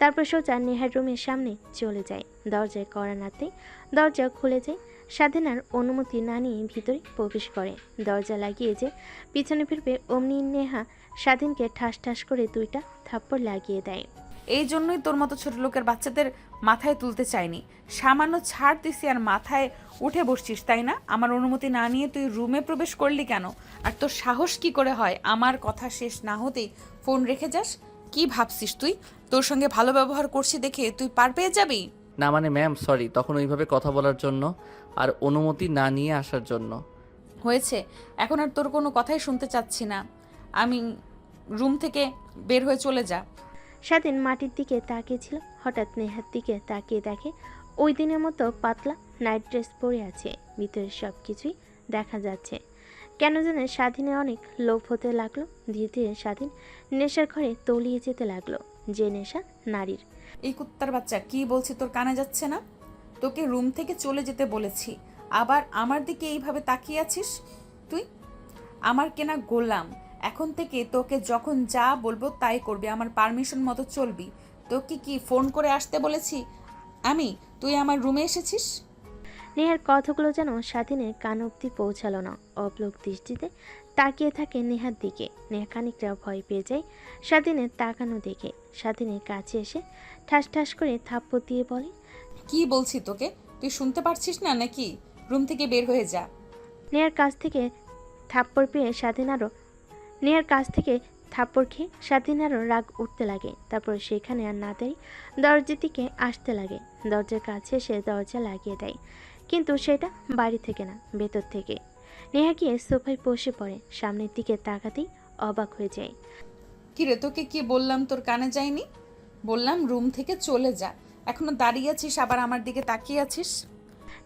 তারপর সোজা নেহার রুমের সামনে চলে যায়। দরজায় কড়া নাড়তেই দরজা খুলে যায়। স্বাধীন আর অনুমতি না নিয়ে ভিতরে প্রবেশ করে। দরজা লাগিয়ে যে পিছনে ফিরবে অমনি নেহা স্বাধীনকে ঠাস ঠাস করে 2টা থাপ্পড় লাগিয়ে দেয়। এই জন্যই তোর মতো ছোট লোকের বাচ্চাদের মাথায় তুলতে চাইনি। সামান্য ছাড় দিছি আর মাথায় উঠে বসছিস, তাই না? আমার অনুমতি না নিয়ে তুই রুমে প্রবেশ করলি কেন? আর তোর সাহস কি করে হয় আমার কথা শেষ না হতেই ফোন রেখে যাস? কি ভাবছিস তুই তোর সঙ্গে ভালো ব্যবহার করছি দেখে তুই পার পেয়ে যাবি? না মানে ম্যাম সরি, তখন ওইভাবে কথা বলার জন্য আর অনুমতি না নিয়ে আসার জন্য। হয়েছে, এখন আর তোর কোনো কথাই শুনতে চাচ্ছি না। আমি রুম থেকে বের হয়ে চলে যা। স্বাধীন মাটির দিকে তাকিয়েছিল, হঠাৎ নেহার দিকে তাকিয়ে দেখে ওই দিনের মতো পাতলা নাইট ড্রেস পরে আছে। ভিতরে সব কিছুই দেখা যাচ্ছে। কেন যেন স্বাধীনের অনেক লোভ হতে লাগলো। ধীরে ধীরে স্বাধীন নেশার ঘরে তলিয়ে যেতে লাগলো, যে নেশা নারীর। এই কুত্তার বাচ্চা, কি বলছি তোর কানে যাচ্ছে না? তোকে রুম থেকে চলে যেতে বলেছি, আবার আমার দিকে এইভাবে তাকিয়ে আছিস? তুই আমার কেনা গোলাম, এখন থেকে তোকে যখন যা বলবো তাই করবি, আমার পারমিশন মতো চলবি। তোকে কি ফোন করে আসতে বলেছি আমি? তুই আমার রুমে এসেছিস? নেহার কথাগুলো যেন স্বাধীনের কান অব্দি পৌঁছালো না। অবলোক দৃষ্টিতে তাকিয়ে থাকে নেহার দিকে। নেহা খানিকটা ভয় পেয়ে যায় স্বাধীনের তাকানো দেখে। স্বাধীনের কাছে এসে ঠাস ঠাস করে থাপ্পড় দিয়ে বলে, কি বলছি তোকে, তুই শুনতে পারছিস না নাকি? রুম থেকে বের হয়ে যা। নেহার কাছ থেকে থাপ্পড় পেয়ে নেহার কাছ থেকে থাপ্পড় খেয়ে স্বাধীন আরও রাগ উঠতে লাগে। তারপর সেখানে আর না দাঁড়িয়ে দরজার দিকে আসতে লাগে। দরজার কাছে এসে দরজা লাগিয়ে দেয়, কিন্তু সেটা বাড়ি থেকে না, ভেতর থেকে। নেহা গিয়ে সোফায় বসে পড়ে। সামনের দিকে তাকাতেই অবাক হয়ে যায়। কিরে, তোকে কি বললাম তোর কানে যায়নি? বললাম রুম থেকে চলে যা, এখনো দাঁড়িয়ে আছিস আবার আমার দিকে তাকিয়ে আছিস।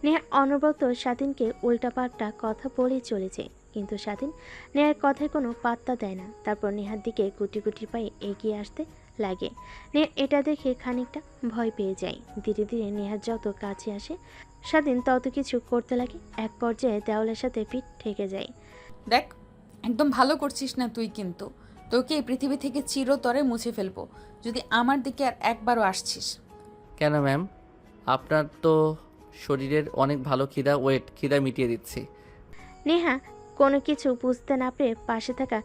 নেহা অনবরত স্বাধীনকে উল্টাপাল্টা কথা বলেই চলেছে, কিন্তু স্বাধীন নেহার কথায় কোনো পাত্তা দেয় না। তারপর নেহার দিকে গুটি গুটি পায়ে এগিয়ে আসতে লাগে। নেহা এটা দেখে খানিকটা ভয় পেয়ে যায়। ধীরে ধীরে নেহার যত কাছে আসে স্বাধীন তত কিছু করতে লাগে। এক পর্যায়ে দেওয়ালের সাথে পিঠ ঠেকে যায়। দেখ, একদম ভালো করছিস না তুই, কিন্তু তোকে এই পৃথিবী থেকে চিরতরে মুছে ফেলবো যদি আমার দিকে আর একবারও আসছিস। কেন ম্যাম? আপনার তো শরীরের অনেক ভালো খিদা মিটিয়ে দিচ্ছি। নেহা কোনো কিছু বুঝতে না পেরে পাশে থাকা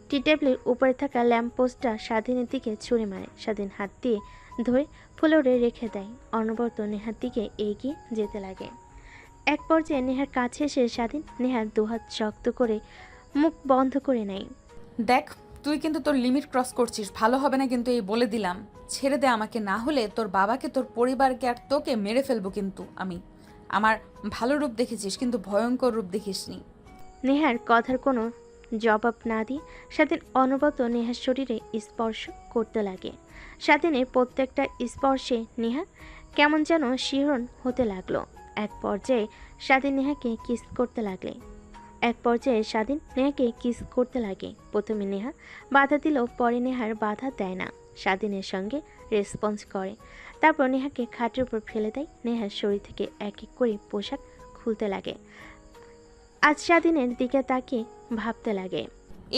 টি টেবিলের উপরে থাকা ল্যাম্পপোস্টটা স্বাধীনের দিকে ছুঁড়ে মারে। স্বাধীন হাত দিয়ে ধরে ফ্লোরে রেখে দেয়। অনবরত নেহার দিকে এগিয়ে যেতে লাগে। এক পর্যায়ে নেহার কাছে এসে স্বাধীন নেহার দুহাত শক্ত করে মুখ বন্ধ করে নেয়। দেখ, তুই কিন্তু তোর লিমিট ক্রস করছিস, ভালো হবে না কিন্তু, এই বলে দিলাম। ছেড়ে দে আমাকে, না হলে তোর বাবাকে, তোর পরিবারকে আর তোকে মেরে ফেলবো কিন্তু আমি। আমার ভালো রূপ দেখেছিস, কিন্তু ভয়ঙ্কর রূপ দেখিসনি। নেহার কথার কোনো জবাব না দিয়ে স্বাধীন অনবরত নেহার শরীরে স্পর্শ করতে লাগে। স্বাধীনের প্রত্যেকটা স্পর্শে নেহা কেমন যেন শিহরণ হতে লাগলো। এক পর্যায়ে স্বাধীন নেহাকে কিস করতে লাগে। প্রথমে নেহা বাধা দিলেও পরে নেহার বাধা দেয় না, স্বাধীনের সঙ্গে রেসপন্স করে। তারপর নেহাকে খাটের উপর ফেলে দেয়। নেহার শরীর থেকে এক এক করে পোশাক খুলতে লাগে। আজ স্বাধীনের দিকে তাকিয়ে ভাবতে লাগে,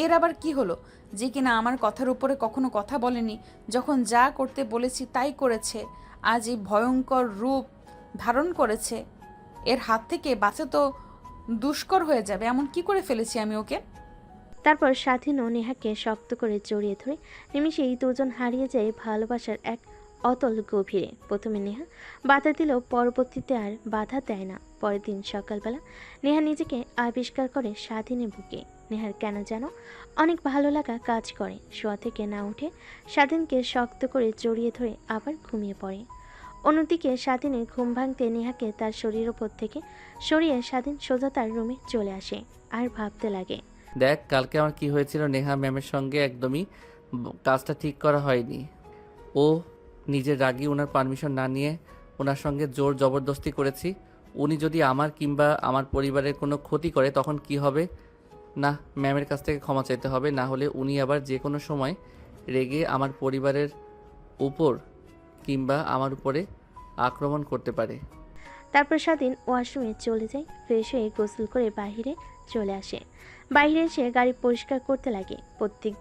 এর আবার কি হলো যে কিনা আমার কথার উপরে কখনো কথা বলেনি, যখন যা করতে বলেছি তাই করেছে। আজ এই ভয়ঙ্কর রূপ ধারণ করেছে, এর হাত থেকে বাঁচা তো দুষ্কর হয়ে যাবে। এমন কি করে ফেলেছি আমি ওকে? তারপর স্বাধীন ও নেহাকে শক্ত করে জড়িয়ে ধরে নিমিষেই দুজন হারিয়ে যায় ভালোবাসার এক অতল গভীরে। প্রথমে নেহা বাধা দিলেও পরবর্তীতে আর বাধা দেয় না। পরের দিন সকালবেলা নেহা নিজেকে আবিষ্কার করে স্বাধীনের বুকে। নেহার কেন যেন অনেক ভালো লাগা কাজ করে। শোয়া থেকে না উঠে স্বাধীনকে শক্ত করে জড়িয়ে ধরে আবার ঘুমিয়ে পড়ে। অন্যদিকে স্বাধীনের ঘুম ভাঙতে নেহাকে তার শরীর ওপর থেকে সরিয়ে স্বাধীন সোজা তার রুমে চলে আসে আর ভাবতে লাগে, দেখ কালকে আমার কি হয়েছিল, নেহা ম্যামের সঙ্গে একদমই কাজটা ঠিক করা হয়নি। ও নিজের রাগী ওনার পারমিশন না নিয়ে ওনার সঙ্গে জোর জবরদস্তি করেছি। উনি যদি আমার কিংবা আমার পরিবারের কোনো ক্ষতি করে তখন কি হবে? না, ম্যামের কাছ থেকে ক্ষমা চাইতে হবে, না হলে উনি আবার যে কোনো সময় রেগে আমার পরিবারের উপর কিংবা আমার উপরে আক্রমণ করতে পারে। তারপর স্বাধীন ওয়াশরুমে চলে যায়, ফ্রেশ হয়ে গোসল করে বাইরে চলে আসে। বাইরে এসে গাড়ি পরিষ্কার করতে লাগে। প্রত্যেক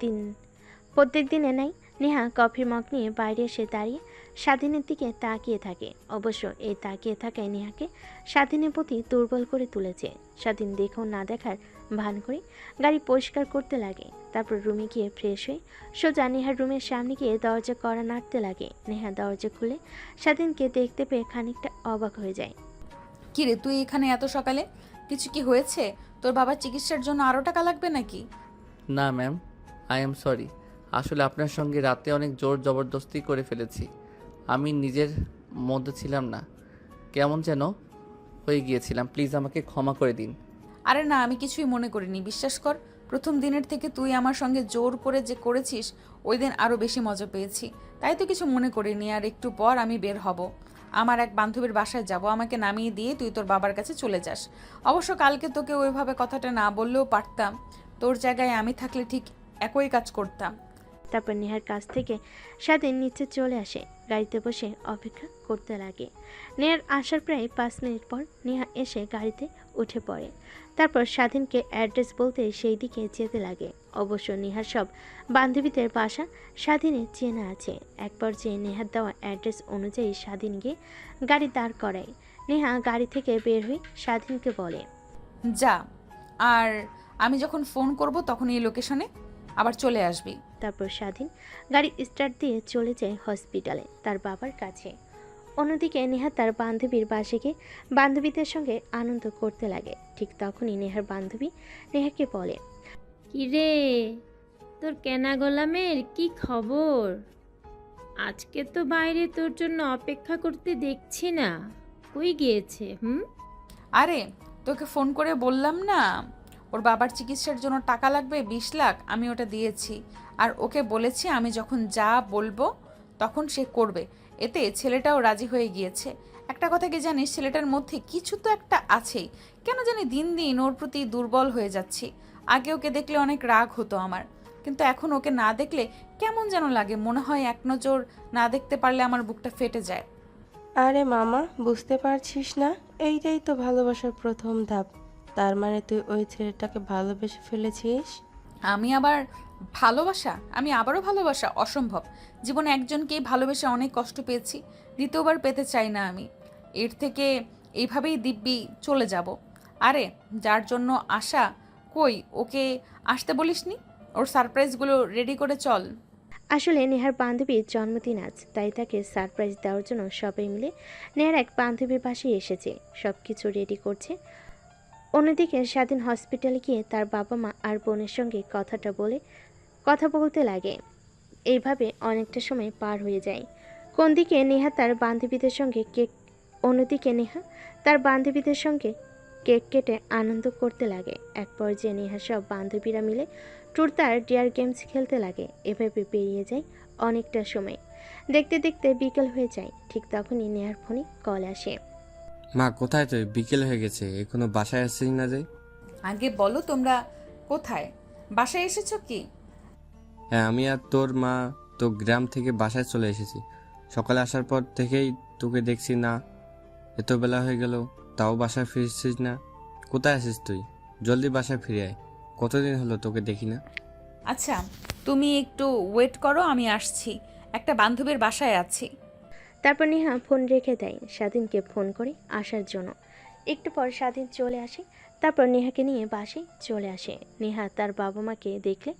দিনে নাই নেহা কফির মগ নিয়ে বাইরে এসে দাঁড়িয়ে স্বাধীনের দিকে তাকিয়ে থাকে। অবশ্য এই তাকিয়ে থাকায় নেহাকে স্বাধীনের প্রতি দুর্বল করে তুলেছে। স্বাধীন দেখেও না দেখার ভান করে গাড়ি পরিষ্কার করতে লাগে। তারপর রুমে গিয়ে ফ্রেশ হয়ে সোজা নেহার রুমের সামনে গিয়ে দরজা কড়া নাড়তে লাগে। নেহা দরজা খুলে স্বাধীনকে দেখতে পেয়ে খানিকটা অবাক হয়ে যায়। কিরে, তুই এখানে এত সকালে? কিছু কি হয়েছে? তোর বাবার চিকিৎসার জন্য আরও টাকা লাগবে নাকি? না ম্যাম, আই এম সরি। আসলে আপনার সঙ্গে রাতে অনেক জোর জবরদস্তি করে ফেলেছি। আমি নিজের মধ্যে ছিলাম না, কেমন যেন হয়ে গিয়েছিলাম। প্লিজ আমাকে ক্ষমা করে দিন। আরে না, আমি কিছুই মনে করিনি, বিশ্বাস কর। প্রথম দিনের থেকে তুই আমার সঙ্গে জোর করে যে করেছিস, ওই দিন আরও বেশি মজা পেয়েছি, তাই তো কিছু মনে করিনি। আর একটু পর আমি বের হব, আমার এক বান্ধবীর বাসায় যাব। আমাকে নামিয়ে দিয়ে তুই তোর বাবার কাছে চলে যাস। অবশ্য কালকে তোকে ওইভাবে কথাটা না বললেও পারতাম, তোর জায়গায় আমি থাকলে ঠিক একই কাজ করতাম। তারপর নেহার কাছ থেকে স্বাধীন নিচে চলে আসে, গাড়িতে বসে অপেক্ষা করতে লাগে। নেহার আসার প্রায় 5 মিনিট পর নেহা এসে গাড়িতে উঠে পড়ে। তারপর স্বাধীনকে অ্যাড্রেস বলতে সেই দিকে যেতে লাগে। অবশ্য নেহার সব বান্ধবীদের বাসা স্বাধীনের চেনা আছে। এক পর্যায়ে নেহার দেওয়া অ্যাড্রেস অনুযায়ী স্বাধীন গিয়ে গাড়ি দাঁড় করায়। নেহা গাড়ি থেকে বের হয়ে স্বাধীনকে বলে, যা, আর আমি যখন ফোন করব তখন এই লোকেশনে আবার চলে আসবি। তারপর স্বাধীন গাড়ি স্টার্ট দিয়ে চলে যায় হসপিটালে তার বাবার কাছে। অন্যদিকে নেহা তার বান্ধবীর বাসে গিয়ে বান্ধবীদের সঙ্গে আনন্দ করতে লাগে। ঠিক তখনই নেহার বান্ধবী নেহাকে বলে, কিরে, তোর কেনা গোলামের কি খবর? আজকে তো বাইরে তোর জন্য অপেক্ষা করতে দেখছি না, কই গিয়েছে? আরে, তোকে ফোন করে বললাম না ওর বাবার চিকিৎসার জন্য টাকা লাগবে 20 লাখ, আমি ওটা দিয়েছি। আর ওকে বলেছি আমি যখন যা বলবো তখন সে করবে। এতে ছেলেটাও রাজি হয়ে গিয়েছে। একটা কথা কি জানিস, ছেলেটার মধ্যে কিছু তো একটা আছেই। কেন জানি দিন দিন ওর প্রতি দুর্বল হয়ে যাচ্ছি। আগে ওকে দেখলে অনেক রাগ হতো আমার, কিন্তু এখন ওকে না দেখলে কেমন যেন লাগে। মনে হয় এক নজর না দেখতে পারলে আমার বুকটা ফেটে যায়। আরে মামা, বুঝতে পারছিস না? এইটাই তো ভালোবাসার প্রথম ধাপ। তার মানে তুই ওই ছেলেটাকে ভালোবেসে ফেলেছিস? আমি আবারও ভালোবাসা অসম্ভব। জীবনে একজনকেই ভালোবেসে অনেক কষ্ট পেয়েছি, দ্বিতীয়বার পেতে চাই না আমি। এর থেকে এইভাবেই দিব্যি চলে যাব। আরে, যার জন্য আশা, কই ওকে আসতে বলিসনি? ওর সারপ্রাইজগুলো রেডি করে চল। আসলে নেহার বান্ধবীর জন্মদিন আজ, তাই তাকে সারপ্রাইজ দেওয়ার জন্য সবাই মিলে নেহার এক বান্ধবীর বাসায় এসেছে, সব কিছু রেডি করছে। অন্যদিকে স্বাধীন হসপিটালে গিয়ে তার বাবা মা আর বোনের সঙ্গে কথা বলতে লাগে। এইভাবে অনেকটা সময় পার হয়ে যায়। অন্যদিকে নেহা তার বান্ধবীদের সঙ্গে কেক কেটে আনন্দ করতে লাগে। এক পর্যায়ে নেহা সব বান্ধবীরা মিলে ট্রুথ আর ডেয়ার গেমস খেলতে লাগে। এভাবে পেরিয়ে যায় অনেকটা সময়। দেখতে দেখতে বিকেল হয়ে যায়। ঠিক তখনই নেহার ফোনে কল আসে। মা, কোথায় তুই? বিকেল হয়ে গেছে, এখনো বাসায় আসছিস না যে? আগে বলো, তোমরা কোথায়? বাসায় এসেছো কি? হ্যাঁ, আমি আর তোর মা তো গ্রাম থেকে বাসায় চলে এসেছি। সকালে আসার পর থেকেই তোকে দেখছি না, এত বেলা হয়ে গেল তাও বাসায় ফিরছিস না। কোথায় আছিস তুই? জলদি বাসায় ফিরে আয়, কতদিন হলো তোকে দেখি না। আচ্ছা, তুমি একটু ওয়েট করো, আমি আসছি। একটা বান্ধবীর বাসায় আছি। তারপর নেহা ফোন রেখে দেয়, স্বাধীনকে ফোন করে আসার জন্য। একটু পর স্বাধীন চলে আসে। তারপর নেহাকে নিয়ে বাসায় চলে আসে। নেহা তার বাবা মাকে দেখলে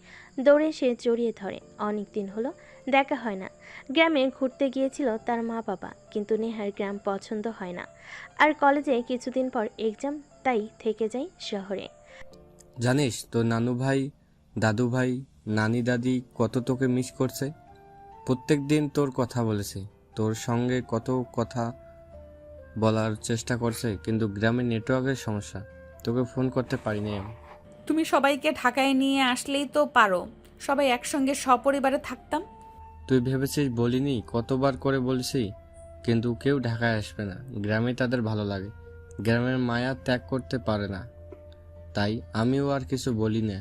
দৌড়ে এসে জড়িয়ে ধরে। অনেক দিন হলো দেখা হয় না। গ্রামে ঘুরতে গিয়েছিল তার মা বাবা, কিন্তু নেহার গ্রাম পছন্দ হয় না। আর কলেজে কিছুদিন পর এক্সাম, তাই থেকে যায় শহরে। জানিস তোর নানু ভাই, দাদু ভাই, নানি দাদি কত তোকে মিস করছে। প্রত্যেক দিন তোর কথা বলেছে, তোর সঙ্গে কত কথা বলার চেষ্টা করছে, কিন্তু গ্রামে নেটওয়ার্কের সমস্যা, তোকে ফোন করতে পারিনি আমি। তুমি সবাইকে ঢাকায় নিয়ে আসলেই তো পারো, সবাই একসঙ্গে সপরিবারে থাকতাম। তুই ভেবেছিস বলিনি? কতবার করে বলছি কিন্তু কেউ ঢাকায় আসবে না, গ্রামে তাদের ভালো লাগে, গ্রামের মায়া ত্যাগ করতে পারে না। তাই আমিও আর কিছু বলি না।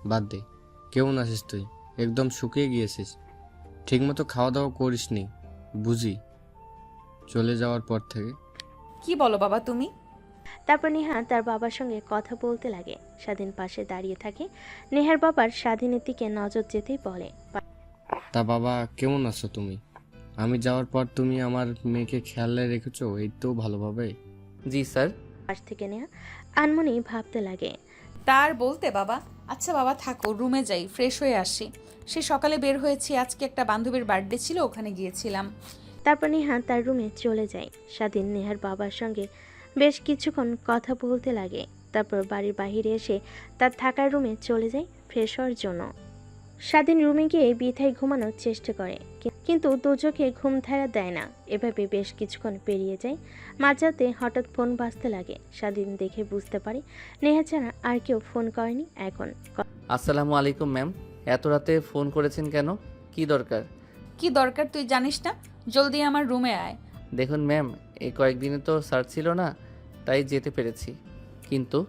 বাদ দে, কেমন আছিস তুই? একদম শুকিয়ে গিয়েছিস, ঠিকমতো খাওয়া দাওয়া করিসনি বুঝি চলে যাওয়ার পর থেকে। কি বলো বাবা তুমি? তারপর নেহা তার বাবার সঙ্গে কথা বলতে লাগে। স্বাধীন পাশে দাঁড়িয়ে থাকে। নেহার বাবার স্বাধীনের দিকে নজর যেতেই বলে, তা বাবা কেমন আছো তুমি? আমি যাওয়ার পর তুমি আমার মেয়েকে খেয়ালে রেখেছো এই তো ভালোভাবে? জি স্যার। পাশ থেকে নেহা আনমনি ভাবতে লাগে। তার বলতে বাবা, আচ্ছা বাবা থাকো, রুমে যাই, ফ্রেশ হয়ে আসি। সে সকালে বের হয়েছি, আজকে একটা বান্ধবীর বার্থডে ছিল, ওখানে গিয়েছিলাম। তারপর নেহা তার রুমে চলে যায়। স্বাধীন নেহার বাবার সঙ্গে বেশ কিছুক্ষণ কথা বলতে লাগে। তারপর বাড়ির বাইরে এসে তার থাকার রুমে চলে যায় ফ্রেশ হওয়ার জন্য। স্বাধীন রুমে গিয়ে বিথায় ঘুমানোর চেষ্টা করে, কিন্তু দুচোখে ঘুম ধারা দেয় না। এভাবে বেশ কিছুক্ষণ পেরিয়ে যায়। মাঝরাতে হঠাৎ ফোন বাজতে লাগে। স্বাধীন দেখে বুঝতে পারে নেহা ছাড়া আর কেউ ফোন করেনি এখন। আসসালামু আলাইকুম ম্যাম, এত রাতে ফোন করেছেন কেন? কি দরকার? কি দরকার তুই জানিস না? জলদি আমার রুমে আয়। দেখুন ম্যাম, এই কয়েকদিনে তো স্যার ছিল না, তাই যেতে পেরেছি, কিন্তু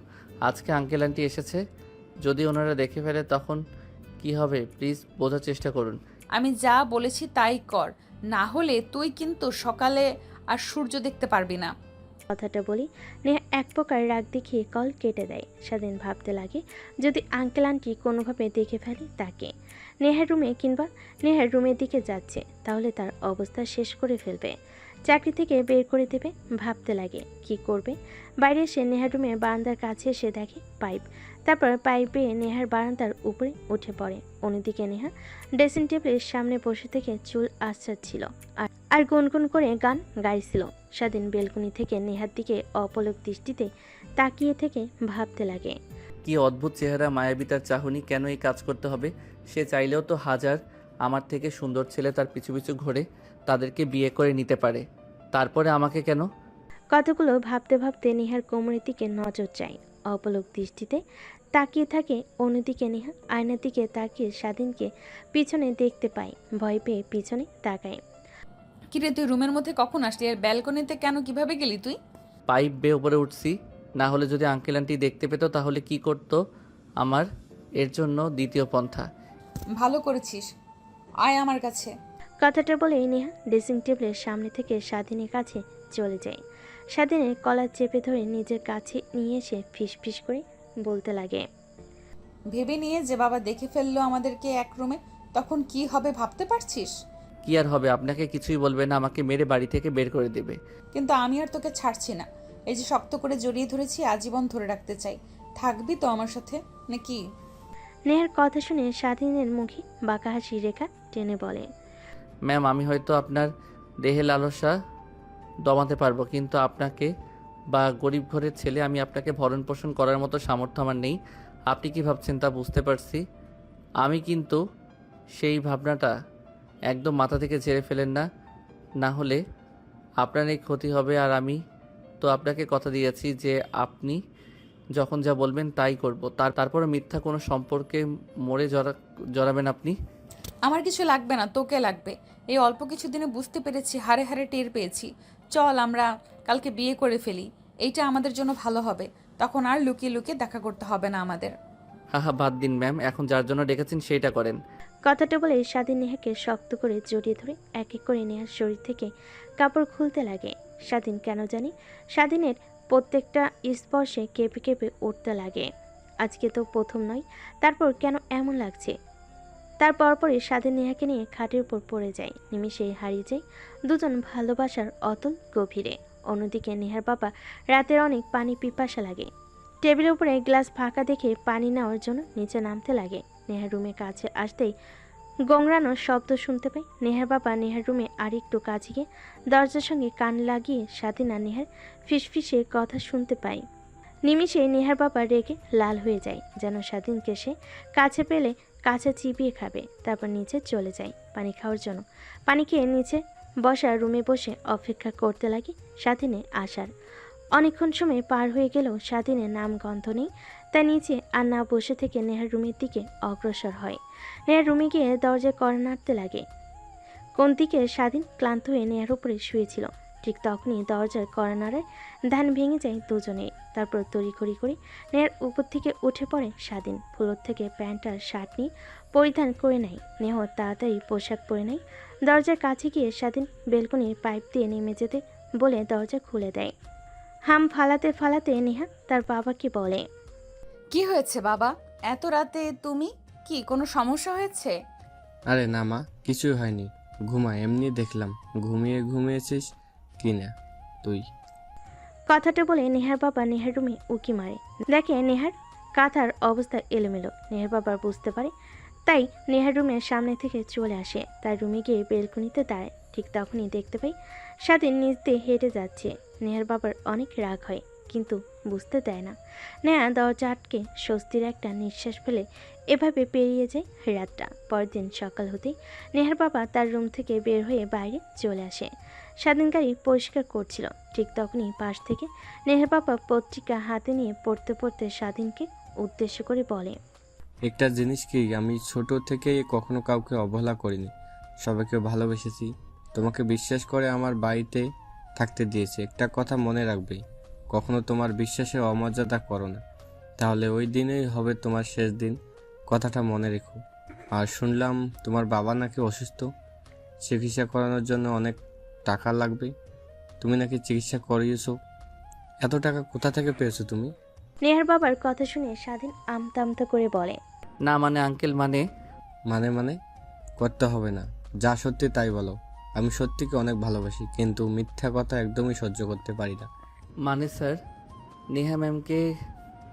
আজকে আঙ্কেল আন্টি এসেছে, যদি ওনারা দেখে ফেলে তখন কি হবে? প্লিজ বোঝার চেষ্টা করুন। আমি যা বলেছি তাই কর, না হলে তুই কিন্তু সকালে আর সূর্য দেখতে পারবি না। কথাটা বলি নেহা এক প্রকার রাগ দেখিয়ে কল কেটে দেয়। স্বাধীন ভাবতে লাগে যদি আঙ্কেল আন্টি কোনোভাবে দেখে ফেলে তাকে, নেহার রুমে কিংবা নেহার রুমের দিকে যাচ্ছে, তাহলে তার অবস্থা শেষ করে ফেলবে, চাকরি থেকে বের করে দেবে। ভাবতে লাগে কি করবে। বাইরে এসে নেহার রুমে বারান্দার কাছে এসে দেখে পাইপ। তারপর পাইপে নেহার বারান্দার উপরে উঠে পড়ে। অন্যদিকে নেহা ড্রেসিং টেবিলের সামনে বসে থেকে চুল আঁচড়াচ্ছিল আর গুনগুন করে গান গাইছিল। স্বাধীন বেলকনি থেকে নেহার দিকে অপলক দৃষ্টিতে তাকিয়ে থেকে ভাবতে লাগে কি অদ্ভুত চেহারা, মায়াবী তার চাহনি, কেন এই কাজ করতে হবে? সে চাইলেও তো হাজার আমার থেকে সুন্দর ছেলে তার পিছু পিছু ঘোরে, তাদেরকে বিয়ে করে নিতে পারে, তারপরে আমাকে কেন? কতগুলো ভাবতে ভাবতে নেহার কোমরের দিকে নজর যায়। অপলক দৃষ্টিতে তাকিয়ে থাকে। অন্যদিকে নেহা আয়নার দিকে তাকিয়ে স্বাধীনকে পিছনে দেখতে পায়। ভয় পেয়ে পিছনে তাকায়। কিরে তুই রুমের মধ্যে কখন আসলি? আর ব্যালকনিতে কেন, কিভাবে গেলি তুই? পাইপ বেয়ে উপরে উঠছি, না হলে যদি আঙ্কেল আন্টি দেখতে পেত তাহলে কি করতো আমার? এর জন্য দ্বিতীয় পন্থা। ভালো করেছিস, আয় আমার কাছে। কথাটা বলে নেহা ড্রেসিং টেবিলের সামনে থেকে স্বাধীনের কাছে চলে যায়। স্বাধীনের কলার চেপে ধরে নিজের কাছে নিয়ে এসে ফিসফিস করে বলতে লাগে, ভেবে নিয়ে যে বাবা দেখে ফেললো আমাদেরকে এক রুমে, তখন কি হবে ভাবতে পারছিস? কি আর হবে, আপনাকে কিছুই বলবে না, আমাকে মেরে বাড়ি থেকে বের করে দেবে। কিন্তু আমি আর তোকে ছাড়ছি না। এই যে শক্ত করে জড়িয়ে ধরেছি, আজীবন ধরে রাখতে চাই। থাকবি তো আমার সাথে নাকি? নেহার কথা শুনে স্বাধীনের মুখে বাঁকা হাসি রেখা টেনে বলে, ম্যাম, আমি হয়তো আপনার দেহে লালসা দমাতে পারবো, কিন্তু আপনাকে বা গরিব ঘরের ছেলে আমি আপনাকে ভরণ পোষণ করার মতো সামর্থ্য আমার নেই। আপনি কি ভাবছেন তা বুঝতে পারছি, আমি কিন্তু সেই ভাবনাটা একদম মাথা থেকে ঝেড়ে ফেলেন না, না হলে আপনার এই ক্ষতি হবে। আর আমি তো আপনাকে কথা দিয়েছি যে আপনি যখন যা বলবেন তাই করব, তারপরে মিথ্যা কোনো সম্পর্কে মরে জড়াবেন আপনি। আমার কিছু লাগবে না, তোকে লাগবে। এই অল্প কিছু দিনে বুঝতে পেরেছি, হারে হারে টের পেয়েছি। চল আমরা কালকে বিয়ে করে ফেলি, এইটা আমাদের জন্য ভালো হবে। তখন আর লুকিয়ে লুকিয়ে দেখা করতে হবে না আমাদের। হা বাদ দিন ম্যাম, এখন যার জন্য ডেকেছেন সেইটা করেন। কথাটা বলে স্বাধীন নেহাকে শক্ত করে জড়িয়ে ধরে এক এক করে নেহার শরীর থেকে কাপড় খুলতে লাগে। স্বাধীন কেন জানি স্বাধীনের প্রত্যেকটা স্পর্শে কেঁপে কেঁপে উঠতে লাগে। আজকে তো প্রথম নয়, তারপর কেন এমন লাগছে। তার পরপরই স্বাধীন নেহাকে নিয়ে খাটের উপর পড়ে যায়। নিমিষেই হারিয়ে যায় দুজন ভালোবাসার অতল গভীরে। অন্যদিকে নেহার বাবা রাতের অনেক পানি পিপাসা লাগে। টেবিলের উপরে গ্লাস ফাঁকা দেখে পানি নেওয়ার জন্য নিচে নামতে লাগে। নেহার রুমের কাছে আসতেই গোংরানোর শব্দ শুনতে পায়। নেহার বাবা নেহার রুমে আরেকটু কাছে গিয়ে দরজার সঙ্গে কান লাগিয়ে স্বাধীন আর নেহার ফিসফিসে কথা শুনতে পায়। নিমিষে নেহার বাবা রেগে লাল হয়ে যায়, যেন স্বাধীনকে সে কাছে পেলে কাছে চিবিয়ে খাবে। তারপর নিচে চলে যায় পানি খাওয়ার জন্য। পানি খেয়ে নিচে বসা রুমে বসে অপেক্ষা করতে লাগে স্বাধীনে আসার। অনেকক্ষণ সময় পার হয়ে গেলেও স্বাধীনের নাম গন্ধ নেই। তাই নিচে আর না বসে থেকে নেহার রুমের দিকে অগ্রসর হয়। নেহার রুমে গিয়ে দরজায় কড়া নাড়তে লাগে। কোন দিকে স্বাধীন ক্লান্ত হয়ে নেহার উপরে শুয়েছিল। ঠিক তখনই দরজার কর্নারের ধ্যান ভেঙে যায় দুজনে। তারপর তড়িঘড়ি করে নেহার উপর থেকে উঠে পড়ে স্বাধীন। ফ্লোর থেকে প্যান্ট আর শার্ট নিয়ে পরিধান করে নেয়। নেহ তাড়াতাড়ি পোশাক পরে নেয়। দরজার কাছে গিয়ে স্বাধীন বেলকনির পাইপ দিয়ে নেমে যেতে বলে দরজা খুলে দেয়। হাম ফালাতে ফালাতে নেহা তার বাবাকে বলে, কি হয়েছে বাবা? এত রাতে তুমি? কি কোনো সমস্যা হয়েছে? আরে না মা, কিছুই হয়নি। ঘুমা, এমনি দেখলাম ঘুমিয়েছিস কি না তুই। কথাটা বলে নেহার বাবা নেহার রুমে উকি মারে। দেখে নেহার কাঁথার অবস্থা এলোমেলো। নেহার বাবা বুঝতে পারে, তাই নেহার রুমের সামনে থেকে চলে আসে। তার রুমে গিয়ে বেলকনিতে দাঁড়ায়। ঠিক তখনই দেখতে পাই স্বাধীন নিচ দিয়ে হেঁটে যাচ্ছে। নেহার বাবার অনেক রাগ হয়, কিন্তু বুঝতে দেয় না। নেহা দরজা আটকে স্বস্তির একটা নিঃশ্বাস ফেলে এভাবে পেরিয়ে যায় রাতটা। পরের দিন সকাল হতেই নেহার বাবা তার রুম থেকে বের হয়ে বাইরে চলে আসে। স্বাধীন গাড়ি পরিষ্কার করছিল। ঠিক তখনই পাশ থেকে নেহার বাবা পত্রিকা হাতে নিয়ে পড়তে পড়তে স্বাধীনকে উদ্দেশ্য করে বলে, একটা জিনিস কি, আমি ছোট থেকে কখনো কাউকে অবহেলা করিনি, সবাইকে ভালোবেসেছি। তোমাকে বিশ্বাস করে আমার বাড়িতে থাকতে দিয়েছি। একটা কথা মনে রাখবে, কখনো তোমার বিশ্বাসে অমর্যাদা করো না, তাহলে ওই দিনেই হবে তোমার শেষ দিন। কথাটা মনে রেখো। আর শুনলাম তোমার বাবা নাকি অসুস্থ, চিকিৎসা করানোর জন্য অনেক টাকা লাগবে। তুমি নাকি চিকিৎসা করিয়েছো, এত টাকা কোথা থেকে পেয়েছো তুমি? নেহার বাবার কথা শুনে স্বাধীন আমতা আমতা করে বলে, না মানে আঙ্কেল, মানে মানে করতে হবে না, যা সত্যি তাই বলো। আমি সত্যিকে অনেক ভালোবাসি, কিন্তু মিথ্যা কথা একদমই সহ্য করতে পারি না। মানে স্যার, নেহা ম্যামকে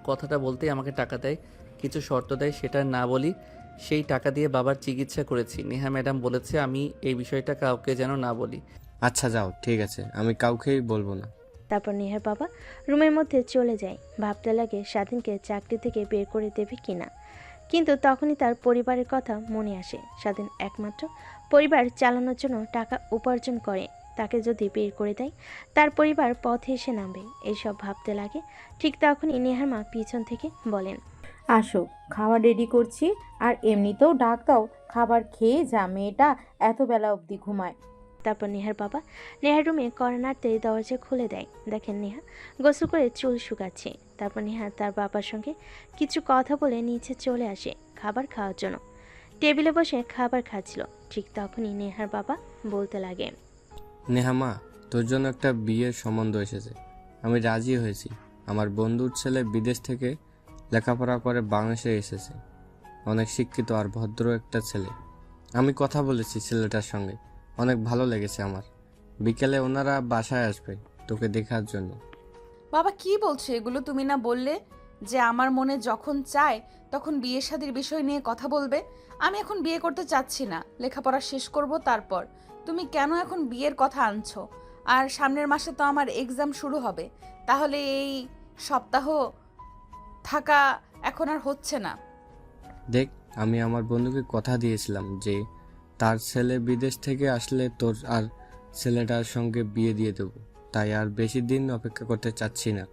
কথাটা বলতেই আমাকে টাকা দেয়, কিছু শর্ত দেয়, সেটা না বলি। সেই টাকা দিয়ে বাবার চিকিৎসা করেছি। নেহা ম্যাডাম বলেছে আমি এই বিষয়টা কাউকে যেন না বলি। আচ্ছা যাও, ঠিক আছে, আমি কাউকেই বলবো না। তারপর নেহার বাবা রুমের মধ্যে চলে যায়। ভাবতে লাগে স্বাধীনকে চাকরি থেকে বের করে দেবে কিনা। কিন্তু তখনই তার পরিবারের কথা মনে আসে। স্বাধীন একমাত্র পরিবার চালানোর জন্য টাকা উপার্জন করে, তাকে যদি বের করে দেয় তার পরিবার পথে এসে নামবে। এইসব ভাবতে লাগে। ঠিক তখনই নেহার মা পিছন থেকে বলেন, আসো, খাবার রেডি করছি। আর এমনিতেও ডাক দাও, খাবার খেয়ে যা, মেয়েটা এত বেলা অবধি ঘুমায়। তারপর নেহার বাবা নেহার রুমে কর্নারতে দরজা খুলে দেয়। দেখেন নেহা গোসল করে চুল শুকাচ্ছে। তারপর নেহা তার বাবার সঙ্গে কিছু কথা বলে নিচে চলে আসে খাবার খাওয়ার জন্য। টেবিলে বসে খাবার খাচ্ছিল। ঠিক তখনই নেহার বাবা বলতে লাগে, নেহা মা, তোর জন্য একটা বিয়ের সম্বন্ধ এসেছে। আমি রাজি হয়েছি। আমার বন্ধুর ছেলে বিদেশ থেকে লেখাপড়া করে বাংলাদেশে এসেছে। অনেক শিক্ষিত আর ভদ্র একটা ছেলে। আমি কথা বলেছি ছেলেটার সঙ্গে, অনেক ভালো লেগেছে আমার। বিকেলে ওনারা বাসায় আসবে তোকে দেখার জন্য। বাবা কি বলছো এগুলো? তুমি না বললে যে আমার মনে যখন চায় তখন বিয়ে শাদীর বিষয় নিয়ে কথা বলবে? আমি এখন বিয়ে করতে চাচ্ছি না, লেখাপড়া শেষ করব তারপর। তুমি কেন এখন বিয়ের কথা আনছো? আর সামনের মাসে তো আমার এক্সাম শুরু হবে, তাহলে এই সপ্তাহ থাকা এখন আর হচ্ছে না। দেখ, আমি আমার বন্ধুকে কথা দিয়েছিলাম যে তার ছেলে বিদেশ থেকে আসলে তোর আর ছেলেটার সঙ্গে বিয়ে দিয়ে দেবো। তাই আর বেশি দিন অপেক্ষা করতে চাচ্ছি না।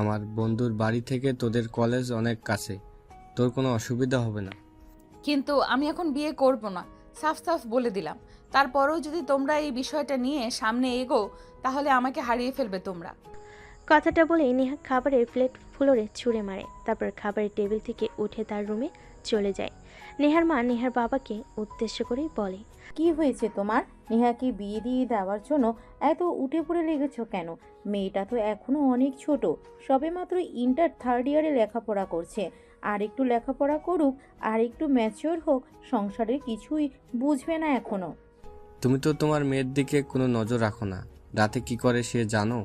আমার বন্ধুর বাড়ি থেকে তোদের কলেজ অনেক কাছে, তোর কোনো অসুবিধা হবে না। কিন্তু আমি এখন বিয়ে করব না, সাফ সাফ বলে দিলাম। তারপরেও যদি তোমরা এই বিষয়টা নিয়ে সামনে এগো তাহলে আমাকে হারিয়ে ফেলবে তোমরা। কথাটা বলে নেহা খাবারের প্লেট ফ্লোরে ছুঁড়ে মারে। তারপর খাবারের টেবিল থেকে উঠে তার রুমে চলে যায়। নেহার মা নেহার বাবাকে উদ্দেশ্য করে বলে, কি হয়েছে তোমার? নেহাকে বিয়ে দিয়ে দেওয়ার জন্য এত উঠে পড়ে লেগেছো কেন? মেয়েটা তো এখনো অনেক ছোট, সবেমাত্র ইন্টার থার্ড ইয়ারে লেখাপড়া করছে। আর একটু লেখাপড়া করুক, আর একটু ম্যাচিওর হোক, সংসারের কিছুই বুঝবে না এখনো। তুমি তো তোমার মেয়ের দিকে কোনো নজর রাখো না, রাতে কি করে সে জানো?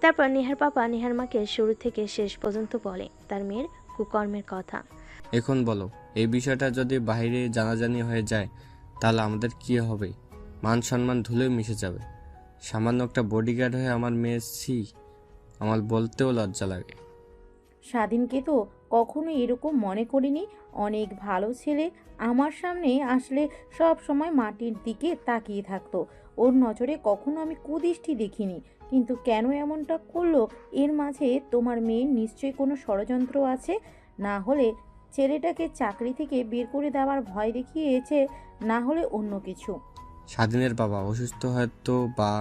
তারপর নেহার বাবা নেহার মাকে শুরু থেকে শেষ পর্যন্ত বলে তার মেয়ের কুকর্মের কথা। এখন বলো, এই বিষয়টা যদি বাইরে জানাজানি হয়ে যায় তাহলে আমাদের কি হবে? মান সম্মান ধুলোয় মিশে যাবে। সামান্য একটা বডিগার্ড হয়ে আমার মেয়ে, আমার বলতেও লজ্জা লাগে। স্বাধীনকে তো কখনো এরকম মনে করিনি। অনেক ভালো ছেলে, আমার সামনে আসলে সব সময় মাটির দিকে তাকিয়ে থাকতো। ওর নজরে কখনো আমি কুদৃষ্টি দেখিনি। কিন্তু কেন এমনটা করলো? এর মাঝে তোমার মেয়ের নিশ্চয়ই কোনো ষড়যন্ত্র আছে। না হলে ছেলেটাকে চাকরি থেকে বের করে দেওয়ার ভয় দেখিয়েছে, না হলে অন্য কিছু। স্বাধীনের বাবা অসুস্থ হয়তো বা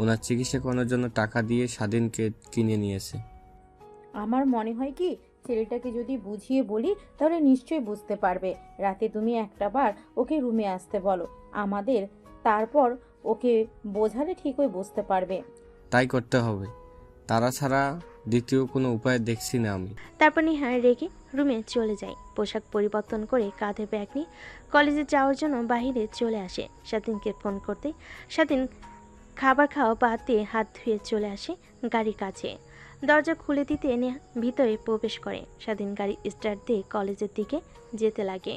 ওনার চিকিৎসা করানোর জন্য টাকা দিয়ে স্বাধীনকে কিনে নিয়েছে। আমার মনে হয় কি ছেলেটাকে যদি বুঝিয়ে বলি তাহলে নিশ্চয়ই বুঝতে পারবে। রাতে তুমি একটাবার ওকে রুমে আসতে বলো আমাদের, তারপর ওকে বোঝালে ঠিকই বুঝতে পারবে। তাই করতে হবে, তারা ছাড়া দ্বিতীয় কোনো উপায় দেখছি না আমি। তারপর নেহা রেগে রুমে চলে যায়। পোশাক পরিবর্তন করে কাঁধে ব্যাগ নিয়ে কলেজে যাওয়ার জন্য বাইরে চলে আসে। স্বাধীনকে ফোন করতে স্বাধীন খাবার খাওয়া বাদ দিয়ে হাত ধুয়ে চলে আসে গাড়ির কাছে। দরজা খুলে দিতে নেহা ভিতরে প্রবেশ করে। স্বাধীন গাড়ি স্টার্ট দিয়ে কলেজের দিকে যেতে লাগে।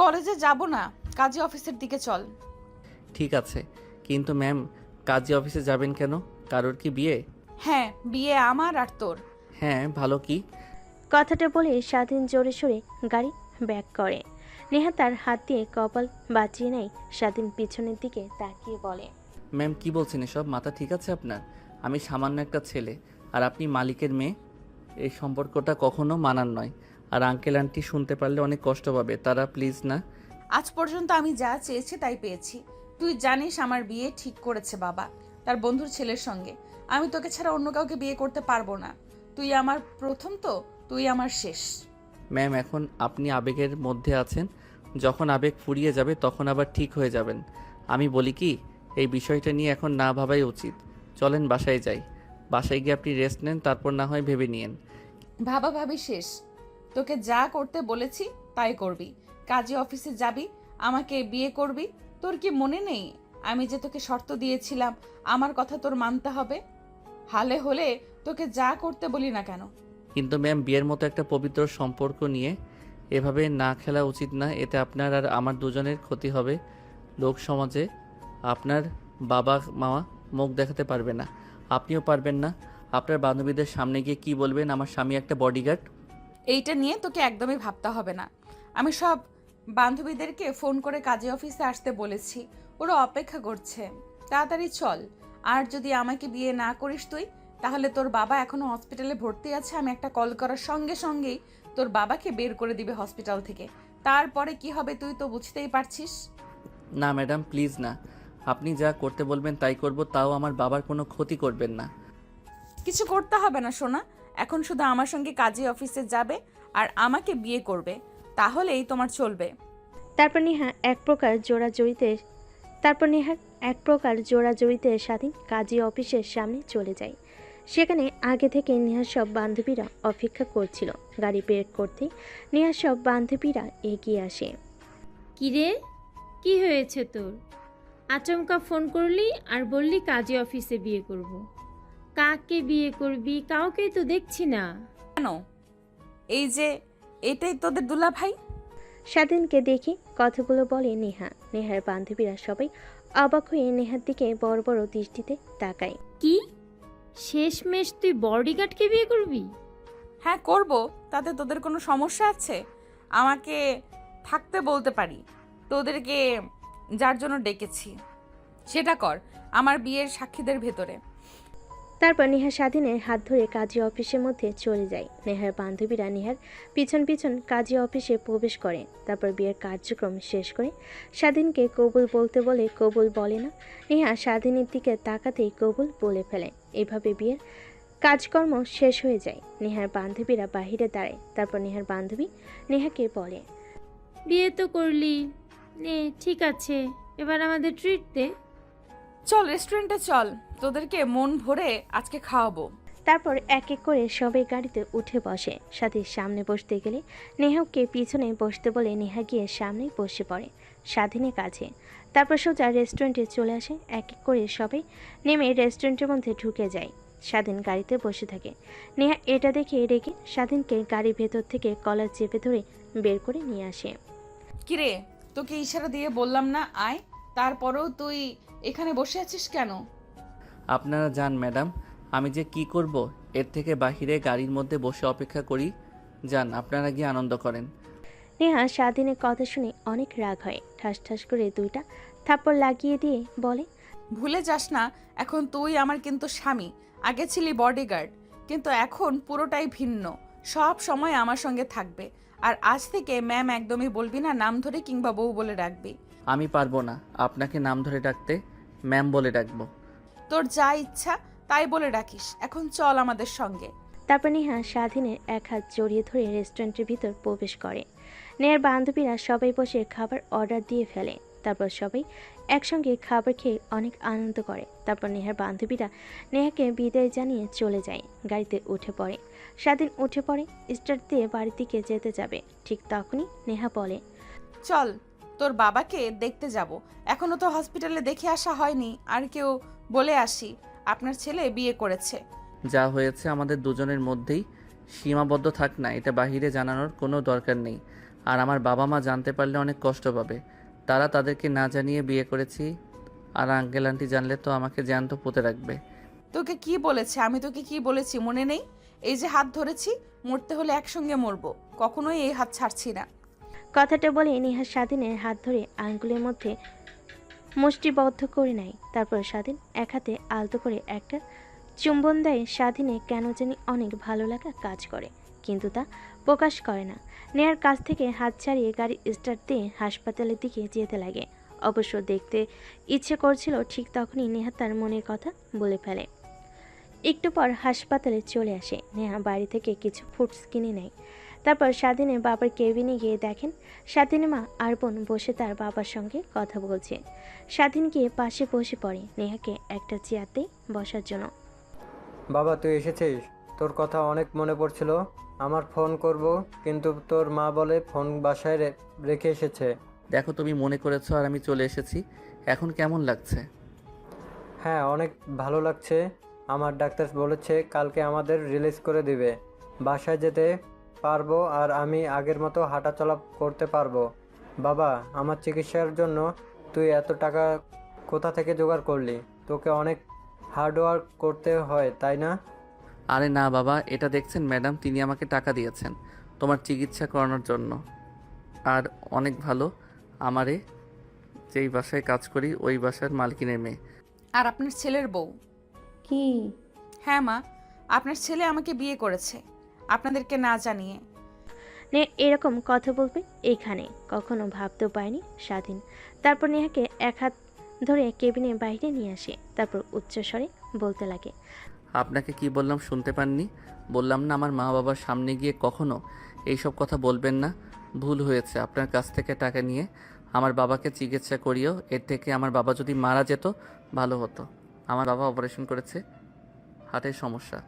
কলেজে যাব না, কাজী অফিসের দিকে চল। ঠিক আছে, কিন্তু ম্যাম কাজী অফিসে যাবেন কেন? কারোর কি বিয়ে? হ্যাঁ, বিয়ে আমার আর তোর। হ্যাঁ, ভালো কি? কথাটা বলে স্বাধীন জোরে সোরে গাড়ি ব্যাক করে। নেহা তার হাত দিয়ে কপাল বাঁচিয়ে নেয়। স্বাধীন পিছনের দিকে তাকিয়ে বলে, ম্যাম কি বলছেন এসব? মাথা ঠিক আছে আপনার? আমি সামান্য একটা ছেলে আর আপনি মালিকের মেয়ে। এই সম্পর্কটা কখনো মানার নয়। আর আঙ্কেল আন্টি শুনতে পারলে অনেক কষ্ট পাবে, তারা প্লিজ না। আজ পর্যন্ত আমি যা চেয়েছি তাই পেয়েছি। তুই জানিস আমার বিয়ে ঠিক করেছে বাবা তার বন্ধুর ছেলের সঙ্গে। আমি তোকে ছাড়া অন্য কাউকে বিয়ে করতে পারবো না। তুই আমার প্রথম, তো তুই আমার শেষ। ম্যাম এখন আপনি আবেগের মধ্যে আছেন, যখন আবেগ ফুরিয়ে যাবে তখন আবার ঠিক হয়ে যাবেন। আমি বলি কি, এই বিষয়টা নিয়ে এখন না ভাবাই উচিত। চলেন বাসায় যাই, বাসায় গিয়ে আপনি রেস্ট নেন, তারপর না হয় ভেবে নিয়েন। ভাবা ভাবি শেষ। তোকে যা করতে বলেছি তাই করবি। কাজী অফিসে যাবি, আমাকে বিয়ে করবি। তোর কি মনে নেই আমি যে তোকে শর্ত দিয়েছিলাম আমার কথা তোর মানতে হবে? হালে হলে তোকে যা করতে বলি না কেন। কিন্তু ম্যাম বিয়ের মতো একটা পবিত্র সম্পর্ক নিয়ে এভাবে না খেলা উচিত না। এতে আপনার আর আমার দুজনের ক্ষতি হবে। লোক সমাজে আপনার বাবা মা মুখ দেখাতে পারবে না, আপনিও পারবেন না। আপনার বান্ধবীদের সামনে গিয়ে কি বলবেন আমার স্বামী একটা বডিগার্ড? এইটা নিয়ে তোকে একদমই ভাবতে হবে না। আমি সব বান্ধবীদেরকে ফোন করে কাজী অফিসে আসতে বলেছি, ওরা অপেক্ষা করছে। তাড়াতাড়ি চল। আর যদি আমাকে বিয়ে না করিস তুই, তাহলে তোর বাবা এখনো হসপিটালে ভর্তি আছে। আমি একটা কল করার সঙ্গে সঙ্গেই তোর বাবাকে বের করে দিবে হসপিটাল থেকে। তারপরে কি হবে তুই তো বুঝতেই পারছিস। না ম্যাডাম প্লিজ না, আপনি যা করতে বলবেন তাই করব, তাও আমার বাবার কোনো ক্ষতি করবেন না। কিছু করতে হবে না সোনা, এখন শুধু আমার সঙ্গে কাজী অফিসে যাবে আর আমাকে বিয়ে করবে, তাহলেই তোমার চলবে। তারপর নেহার এক প্রকার জোড়াজড়িতে স্বাধীন কাজী অফিসের সামনে চলে যায়। সেখানে আগে থেকে নেহার সব বান্ধবীরা অপেক্ষা করছিল। গাড়ি বের করতে নেহার সব বান্ধবীরা এগিয়ে আসে। কিরে, কি হয়েছে তোর? আচমকা ফোন করলি আর বললি কাজী অফিসে বিয়ে করব। কাকে বিয়ে করবি? কাউকেই তো দেখছি না। কেন? এই যে এটাই তোদের দুলা ভাই। স্বাধীনকে দেখে কথাগুলো বলে নেহা। নেহার বান্ধবীরা সবাই অবাক হয়ে নেহার দিকে বড় বড় দৃষ্টিতে তাকায়। কি শেষমেশ তুই বডিগার্ডকে বিয়ে করবি? হ্যাঁ করব, তাতে তোদের কোনো সমস্যা আছে? আমাকে থাকতে বলতে পারি। তোদেরকে যার জন্য ডেকেছি সেটা কর, আমার বিয়ের সাক্ষীদের ভেতরে। তারপর নেহা স্বাধীনের হাত ধরে কাজী অফিসের মধ্যে চলে যায়। নেহার বান্ধবীরা নেহার পিছন পিছন কাজী অফিসে প্রবেশ করে। তারপর বিয়ের কার্যক্রম শেষ করে স্বাধীনকে কবুল বলতে বলে কবুল বলে না। নেহা স্বাধীনের দিকে তাকাতেই কবুল বলে ফেলে। এভাবে বিয়ের কাজকর্ম শেষ হয়ে যায়। নেহার বান্ধবীরা বাহিরে দাঁড়ায়। তারপর নেহার বান্ধবী নেহাকে বলে, বিয়ে তো করলি, নে ঠিক আছে, এবার আমাদের ট্রিট দে। চল রেস্টুরেন্টে চল, তোদেরকে মন ভরে আজকে খাওয়াবো। তারপর এক এক করে সবাই গাড়িতে উঠে বসে। সাথীর সামনে বসতে গেলে নেহাকে পিছনে বসতে বলে নেহা গিয়ে সামনেই বসে পড়ে স্বাধীনের কাছে। তারপর সোজা রেস্টুরেন্টে চলে আসে। এক এক করে সবাই নেমে রেস্টুরেন্টের মধ্যে ঢুকে যায়। স্বাধীন গাড়িতে বসে থাকে। নেহা এটা দেখে রেগে স্বাধীনকে গাড়ির ভেতর থেকে কলার চেপে ধরে বের করে নিয়ে আসে। কিরে, তোকে ইশারা দিয়ে বললাম না আয়, তারপরেও তুই এখানে বসে আছিস কেন? আপনারা যান ম্যাডাম, আমি যে কি করব এর থেকে বাহিরে গাড়ির মধ্যে বসে অপেক্ষা করি। যান, আপনারা গিয়ে আনন্দ করেন। নেহা স্বাধীনের কথা শুনে অনেক রাগ হয়। ঠাস ঠাস করে দুইটা থাপ্পড় লাগিয়ে দিয়ে বলে, ভুলে যাস না এখন তুই আমার কিন্তু স্বামী। আগে ছিলি বডিগার্ড, কিন্তু এখন পুরোটাই ভিন্ন। সব সময় আমার সঙ্গে থাকবে। আর আজ থেকে ম্যাম একদমই বলবি না, নাম ধরে কিংবা বউ বলে রাখবি। আমি পারবো না আপনাকে নাম ধরে ডাকতে, ম্যাম বলে ডাকবো। তোর যা ইচ্ছা তাই বলে ডাকিস, এখন চল আমাদের সঙ্গে। তারপর নেহা স্বাধীনের এক হাত জড়িয়ে ধরে রেস্টুরেন্টের ভিতর প্রবেশ করে। নেহার বান্ধবীরা সবাই বসে খাবার অর্ডার দিয়ে ফেলে। তারপর সবাই একসঙ্গে খাবার খেয়ে অনেক আনন্দ করে। তারপর নেহার বান্ধবীরা নেহাকে বিদায় জানিয়ে চলে যায়। গাড়িতে উঠে পড়ে। স্বাধীন উঠে পড়ে, স্টার্ট দিয়ে বাড়ির দিকে যেতে যাবে। ঠিক তখনই নেহা বলে, চল তোর বাবাকে দেখতে যাব, এখনো তো হসপিটালে দেখে আসা হয়নি। আর কেউ বলে আসি আপনার ছেলে বিয়ে করেছে। যা হয়েছে আমাদের দুজনের মধ্যেই সীমাবদ্ধ থাক না, এটা বাহিরে জানানোর কোনো দরকার নেই। আর আমার বাবা মা জানতে পারলে অনেক কষ্ট পাবে। তারা তাদেরকে না জানিয়ে বিয়ে করেছি, আর আঙ্কেল আন্টি জানলে তো আমাকে জ্যান্ত পুঁতে রাখবে। তোকে কি বলেছে? আমি তোকে কি বলেছি মনে নেই? এই যে হাত ধরেছি, মরতে হলে একসঙ্গে মরবো, কখনোই এই হাত ছাড়ছি না। কথাটা বলে নেহা স্বাধীনের হাত ধরে আঙ্গুলের মধ্যে মুষ্টিবদ্ধ করে নেয়। তারপর স্বাধীন এক হাতে আলতো করে একটা চুম্বন দেয়। স্বাধীনে কেন জানি অনেক ভালো লাগা কাজ করে, কিন্তু তা প্রকাশ করে না। নেহার কাছ থেকে হাত ছাড়িয়ে গাড়ি স্টার্ট দিয়ে হাসপাতালের দিকে যেতে লাগে। অবশ্য দেখতে ইচ্ছে করছিল, ঠিক তখনই নেহা তার মনের কথা বলে ফেলে। একটু পর হাসপাতালে চলে আসে। নেহা বাড়ি থেকে কিছু ফুডস কিনে নেয়। তারপর স্বাধীনের বাবার কেবিনে গিয়ে দেখেন স্বাধীনের মা আর বোন বসে তার বাবার সঙ্গে কথা বলছে। স্বাধীন গিয়ে পাশে বসে পড়ে নেহাকে একটা চেয়ারতে বসার জন্য। বাবা তুই এসেছিস? তোর কথা অনেক মনে পড়ছিল। আমার ফোন করব, কিন্তু তোর মা বলে ফোন বাসায় রেখে এসেছে। দেখো তুমি মনে করেছো আর আমি চলে এসেছি, এখন কেমন লাগছে? হ্যাঁ অনেক ভালো লাগছে। আমার ডাক্তার বলেছে কালকে আমাদের রিলিজ করে দিবে, বাসায় যেতে পারবো আর আমি আগের মতো হাঁটাচলা করতে পারবো। বাবা আমার চিকিৎসার জন্য তুই এত টাকা কোথা থেকে জোগাড় করলি? তোকে অনেক হার্ডওয়ার্ক করতে হয় তাই না? আরে না বাবা, এটা দেখছেন ম্যাডাম, তিনি আমাকে টাকা দিয়েছেন তোমার চিকিৎসা করানোর জন্য। আর অনেক ভালো, আমারে যেই বাসায় কাজ করি ওই বাসার মালকিনের মেয়ে। আর আপনার ছেলের বউ? কি? হ্যাঁ মা, আপনার ছেলে আমাকে বিয়ে করেছে আপনাদেরকে না জানিয়ে। নে এরকম কথা বলবে এখানে কখনো ভাবতেও পায়নি স্বাধীন। তারপর নেহাকে এক হাত ধরে কেবিনের বাইরে নিয়ে আসে। তারপর উচ্চস্বরে বলতে লাগে, আপনাকে কি বললাম শুনতে পাননি? বললাম না আমার মা বাবার সামনে গিয়ে কখনো এইসব কথা বলবেন না। ভুল হয়েছে, আপনার কাছ থেকে টাকা নিয়ে আমার বাবাকে চিকিৎসা করিও। এর থেকে আমার বাবা যদি মারা যেত ভালো হতো। আমার বাবা অপারেশন করেছে, হার্টের সমস্যা।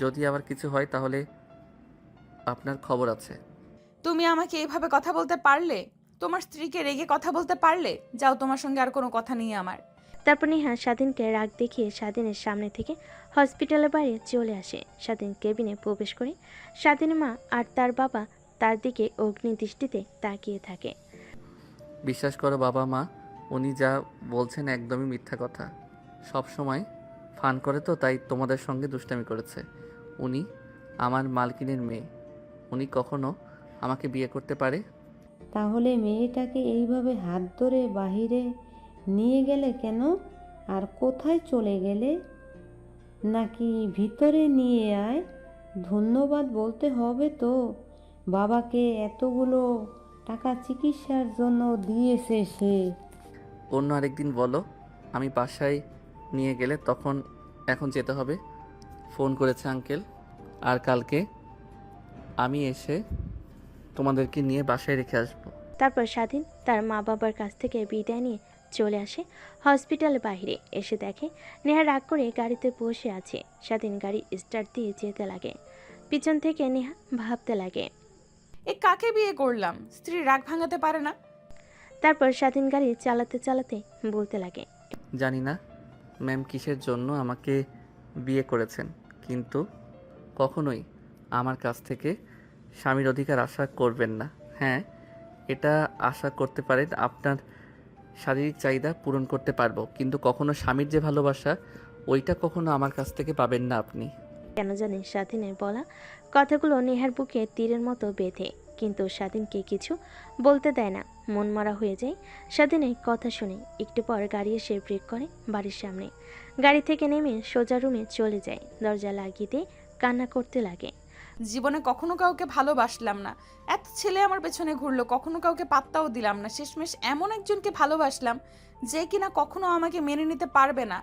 যদি আবার কিছু হয় তাহলে আপনার খবর আছে। তুমি আমাকে এইভাবে কথা বলতে পারলে? তোমার স্ত্রীকে রেগে কথা বলতে পারলে? যাও, তোমার সঙ্গে আর কোনো কথা নেই আমার। তারপর নেহা স্বাধীনকে রাগ দেখিয়ে স্বাধীনের সামনে থেকে হসপিটালের বাইরে চলে আসে। স্বাধীন কেবিনে প্রবেশ করে স্বাধীনের মা আর তার বাবা তার দিকে অগ্নি দৃষ্টিতে তাকিয়ে থাকে। বিশ্বাস করো বাবা মা, উনি যা বলছেন একদমই মিথ্যা কথা। সব সময় ফান করে তো, তাই তোমাদের সঙ্গে দুষ্টামি করেছে। উনি আমার মালকিনের মেয়ে, উনি কখনো আমাকে বিয়ে করতে পারে? তাহলে মেয়েটাকে এইভাবে হাত ধরে বাহিরে নিয়ে গেলে কেন? আর কোথায় চলে গেলে? নাকি ভিতরে নিয়ে আয়? ধন্যবাদ বলতে হবে তো, বাবাকে এতগুলো টাকা চিকিৎসার জন্য দিয়েছে সে। অন্য আরেকদিন বলো, আমি বাসায় নিয়ে গেলে তখন। এখন যেতে হবে, ফোন করেছে আঙ্কেল। আর কালকে আমি এসে তোমাদেরকে নিয়ে বাসায় রেখে আসবো। তারপর স্বাধীন তার মা বাবার কাছ থেকে বিদায় নিয়ে চলে আসে হসপিটালের বাইরে। এসে দেখে নেহা রাগ করে গাড়িতে বসে আছে। স্বাধীন গাড়ি স্টার্ট দিয়ে যেতে লাগে। পিছন থেকে নেহা ভাবতে লাগে, এ কাকে বিয়ে করলাম? স্ত্রী রাগ ভাঙাতে পারে না। তারপর স্বাধীন গাড়ি চালাতে চালাতে বলতে লাগে, জানি না ম্যাম কিসের জন্য আমাকে বিয়ে করেছেন, কিন্তু কখনোই আমার কাছ থেকে স্বামীর অধিকার আশা করবেন না। হ্যাঁ, এটা আশা করতে পারেন আপনার শারীরিক চাহিদা পূরণ করতে পারবো, কিন্তু কখনো স্বামীর যে ভালোবাসা ওইটা কখনো আমার কাছ থেকে পাবেন না আপনি। কেন জানি স্বাধীনের বলা কথাগুলো নেহার বুকে তীরের মতো বেঁধে, কিন্তু স্বাধীনকে কিছু বলতে দেয় না। মন মারা হয়ে যায় স্বাধীনের কথা শুনে। একটু পর গাড়ি এসে ব্রেক করে বাড়ির সামনে। গাড়ি থেকে নেমে সোজা রুমে চলে যায়। দরজা লাগিয়ে দিয়ে কান্না করতে লাগে। জীবনে কখনো কাউকে ভালোবাসলাম না, এত ছেলে আমার পেছনে ঘুরলো, কখনো কাউকে পাত্তাও দিলাম না, শেষমেশ এমন একজনকে ভালোবাসলাম যে কিনা কখনো আমাকে মেনে নিতে পারবে না।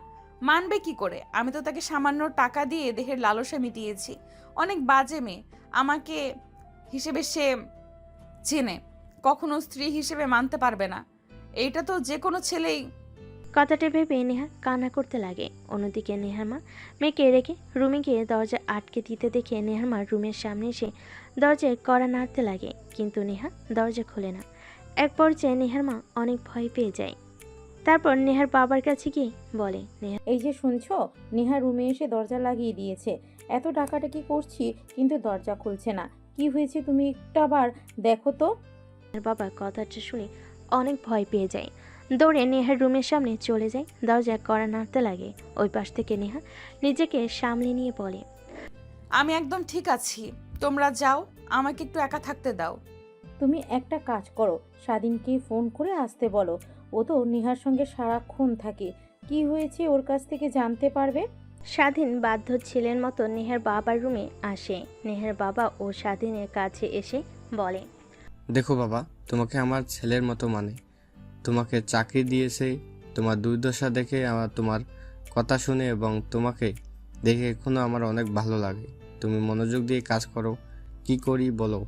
মানবে কি করে? আমি তো তাকে সামান্য টাকা দিয়ে দেহের লালসা মিটিয়েছি। অনেক বাজে মেয়ে, আমাকে হিসেবে সে চেনে, কখনো স্ত্রী হিসেবে মানতে পারবে না। এইটা তো যে কোনো ছেলেই। কথাটা ভেবে নেহা কান্না করতে লাগে। অন্যদিকে নেহার মা মেয়েকে রেখে রুমে গিয়ে দরজা আটকে দিতে দেখে নেহার মা রুমের সামনে এসে দরজায় কড়া নাড়তে লাগে, কিন্তু নেহা দরজা খোলে না। এক পর্যায়ে নেহার মা অনেক ভয় পেয়ে যায়। তারপর নেহার বাবার কাছে গিয়ে বলে, নেহা এই যে শুনছো, নেহা রুমে এসে দরজা লাগিয়ে দিয়েছে। এত টাকাটাকি করছি কিন্তু দরজা খুলছে না। কি হয়েছে তুমি একটু আবার দেখো তো। বাবা কথাটা শুনে অনেক ভয় পেয়ে যায়। দৌড়ে নেহার রুমের সামনে চলে যায়, দরজায় কড়া নাড়তে লাগে। ওই পাশ থেকে নেহা নিজেকে সামলে নিয়ে বলে, আমি একদম ঠিক আছি, তোমরা যাও, আমাকে একটু একা থাকতে দাও। তুমি একটা কাজ করো, স্বাধীনকে ফোন করে আসতে বলো। ও তো নেহার সঙ্গে সারাক্ষণ থাকে, কি হয়েছে ওর কাছ থেকে জানতে পারবে। স্বাধীন বাধ্য ছেলের মতো নেহার বাবার রুমে আসে। নেহার বাবা ও স্বাধীনের কাছে এসে বলে, দেখো বাবা, তোমাকে আমার ছেলের মতো মানে, তোমাকে চাকরি দিয়েছে। তোমার দুর্দশা দেখে আমার তোমার কথা শুনে এবং তোমাকে দেখে এখনো আমার অনেক ভালো লাগে। তুমি মনোযোগ দিয়ে কাজ করো। কি করি বলো?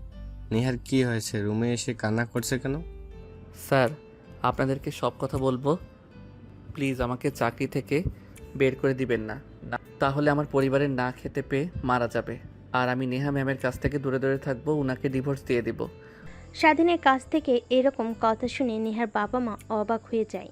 নেহার কি হয়েছে? রুমে এসে কান্না করছে কেন? স্যার, আপনাদেরকে সব কথা বলবো, প্লিজ আমাকে চাকরি থেকে বের করে দিবেন না, তাহলে আমার পরিবারের না খেতে পেয়ে মারা যাবে। আর আমি নেহা ম্যামের কাছ থেকে দূরে দূরে থাকবো, উনাকে ডিভোর্স দিয়ে দিব। স্বাধীনের কাছ থেকে এরকম কথা শুনে নেহার বাবা মা অবাক হয়ে যায়।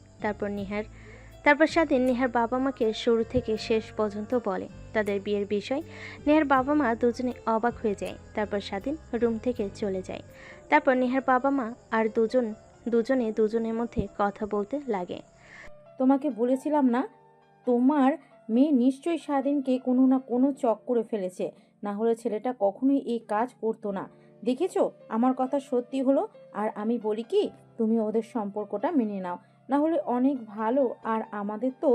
তারপর স্বাধীন নেহার বাবা মাকে শুরু থেকে শেষ পর্যন্ত বলে তাদের বিয়ের বিষয়। নেহার বাবা মা দুজনে অবাক হয়ে যায়। তারপর স্বাধীন রুম থেকে চলে যায়। তারপর নেহার বাবা মা আর দুজনে দুজনের মধ্যে কথা বলতে লাগে। তোমাকে বলেছিলাম না, তোমার মেয়ে নিশ্চয়ই স্বাধীনকে কোনো না কোনো চক করে ফেলেছে, না হলে ছেলেটা কখনোই এই কাজ করতো না। দেখেছো, আমার কথা সত্যি হলো। আর আমি বলি কি, তুমি ওদের সম্পর্কটা মেনে নাও, না হলে অনেক ভালো। আর আমাদের তো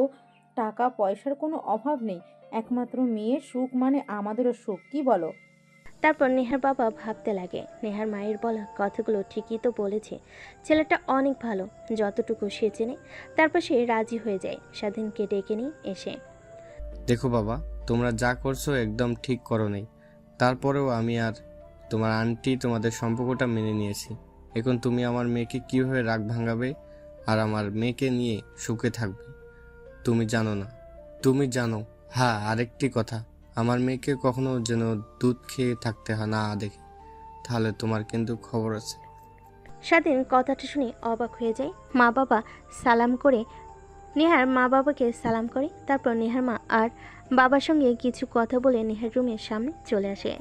টাকা পয়সার কোনো অভাব নেই, একমাত্র মেয়ের সুখ মানে আমাদেরও সুখ, কি বলো। তারপর নেহার বাবা ভাবতে লাগে, নেহার মায়ের বলা কথাগুলো ঠিকই তো বলেছে, ছেলেটা অনেক ভালো, যতটুকু সে চেনে। তারপর সে রাজি হয়ে যায়। স্বাধীনকে ডেকে নিয়ে এসে, দেখো বাবা, তোমরা যা করছো একদম ঠিক করো নাই। তারপরেও আমি আর তোমার আন্টি তোমাদের সম্পর্কটা মেনে নিয়েছি। এখন তুমি আমার মেয়েকে কীভাবে রাগ ভাঙাবে আর আমার মেয়েকে নিয়ে সুখে থাকবে তুমি জানো না। তুমি জানো, হ্যাঁ, আরেকটি কথা, আমার মেয়েকে কখনো যেন দুধ খেয়ে থাকতে না দেখে, তাহলে তোমার কিন্তু খবর আছে। স্বাধীন কথাটা শুনে অবাক হয়ে যায়। নেহার মা বাবাকে সালাম করে। তারপর নেহার মা আর বাবার সঙ্গে কিছু কথা বলে নেহার রুমের সামনে চলে আসে।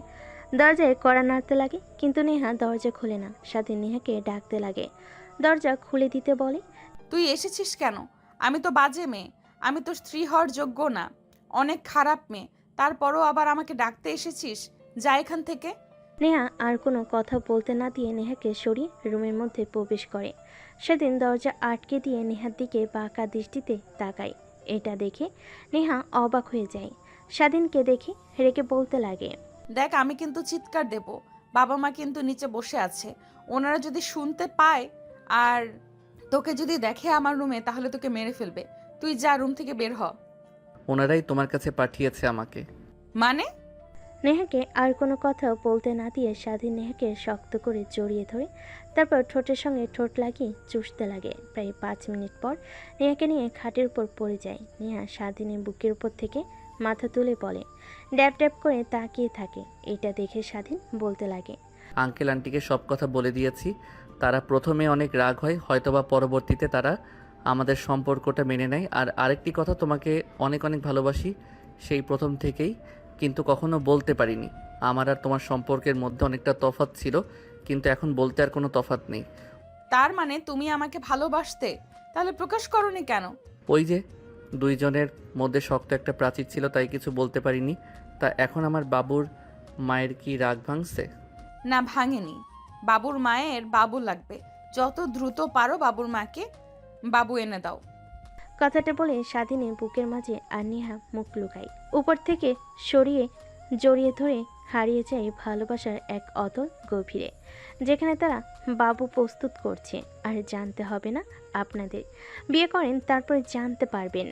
দরজায় কড়া নাড়তে লাগে, কিন্তু নেহা দরজা খোলে না। স্বাধীন নেহাকে ডাকতে লাগে, দরজা খুলে দিতে বলে, তুই এসেছিস কেন? আমি তো বাজে মেয়ে, আমি তো স্ত্রী হওয়ার যোগ্য না, অনেক খারাপ মেয়ে, তারপরও আবার আমাকে ডাকতে এসেছিস? যা এখান থেকে। নেহা আর কোনো কথা বলতে না দিয়ে নেহাকে সরিয়ে রুমের মধ্যে প্রবেশ করে। সেদিন দরজা আটকে দিয়ে নেহার দিকে বাঁকা দৃষ্টিতে তাকায়। এটা দেখে নেহা অবাক হয়ে যায়। স্বাধীনকে দেখে রেগে বলতে লাগে, দেখ, আমি কিন্তু চিৎকার দেব, বাবা মা কিন্তু নিচে বসে আছে, ওনারা যদি শুনতে পায় আর তোকে যদি দেখে আমার রুমে, তাহলে তোকে মেরে ফেলবে। তুই যা, রুম থেকে বের হ। ওনারাই তোমার কাছে পাঠিয়েছে আমাকে। মানে? নেহাকে আর কোনো কথা বলতে না দিয়ে স্বাধীন নেহাকে শক্ত করে জড়িয়ে ধরে তারপর ঠোঁটের সঙ্গে ঠোঁট লাগিয়ে চুষতে লাগে। প্রায় 5 মিনিট পর নেহাকে নিয়ে খাটের উপর পড়ে যায়। নেহা স্বাধীনের বুকের উপর থেকে মাথা তুলে বলে, ড্যাব ড্যাব করে তাকিয়ে থাকে। এটা দেখে স্বাধীন বলতে লাগে, আঙ্কেল আন্টিকে সব কথা বলে দিয়েছি, তারা প্রথমে অনেক রাগ হয়, হয়তোবা পরবর্তীতে তারা আমাদের সম্পর্কটা মেনে নেয়। আর আরেকটি কথা, তোমাকে অনেক অনেক ভালোবাসি সেই প্রথম থেকেই, কিন্তু কখনো বলতে পারিনি। আমার আর তোমার সম্পর্কের মধ্যে অনেকটা তফাৎ ছিল, কিন্তু এখন বলতে আর কোনো তফাৎ নেই। তার মানে তুমি আমাকে ভালোবাসতে, তাহলে প্রকাশ করনি কেন? ওই যে দুইজনের মধ্যে শক্ত একটা প্রাচীর ছিল, তাই কিছু বলতে পারিনি। তা এখন আমার বাবুর মায়ের কি রাগ ভাঙছে? না, ভাঙেনি। বাবুর মায়ের বাবু লাগবে, যত দ্রুত পারো বাবুর মাকে বাবু এনে দাও। কথাটা বলে স্বাধীনের বুকের মাঝে আর নেহা মুখ লুকায়। উপর থেকে জড়িয়ে ধরে হারিয়ে যায় ভালোবাসার এক অতল গভীরে, যেখানে তারা বাবু প্রস্তুত করছে। আর জানতে হবে না আপনাদের, বিয়ে করেন তারপর জানতে পারবেন।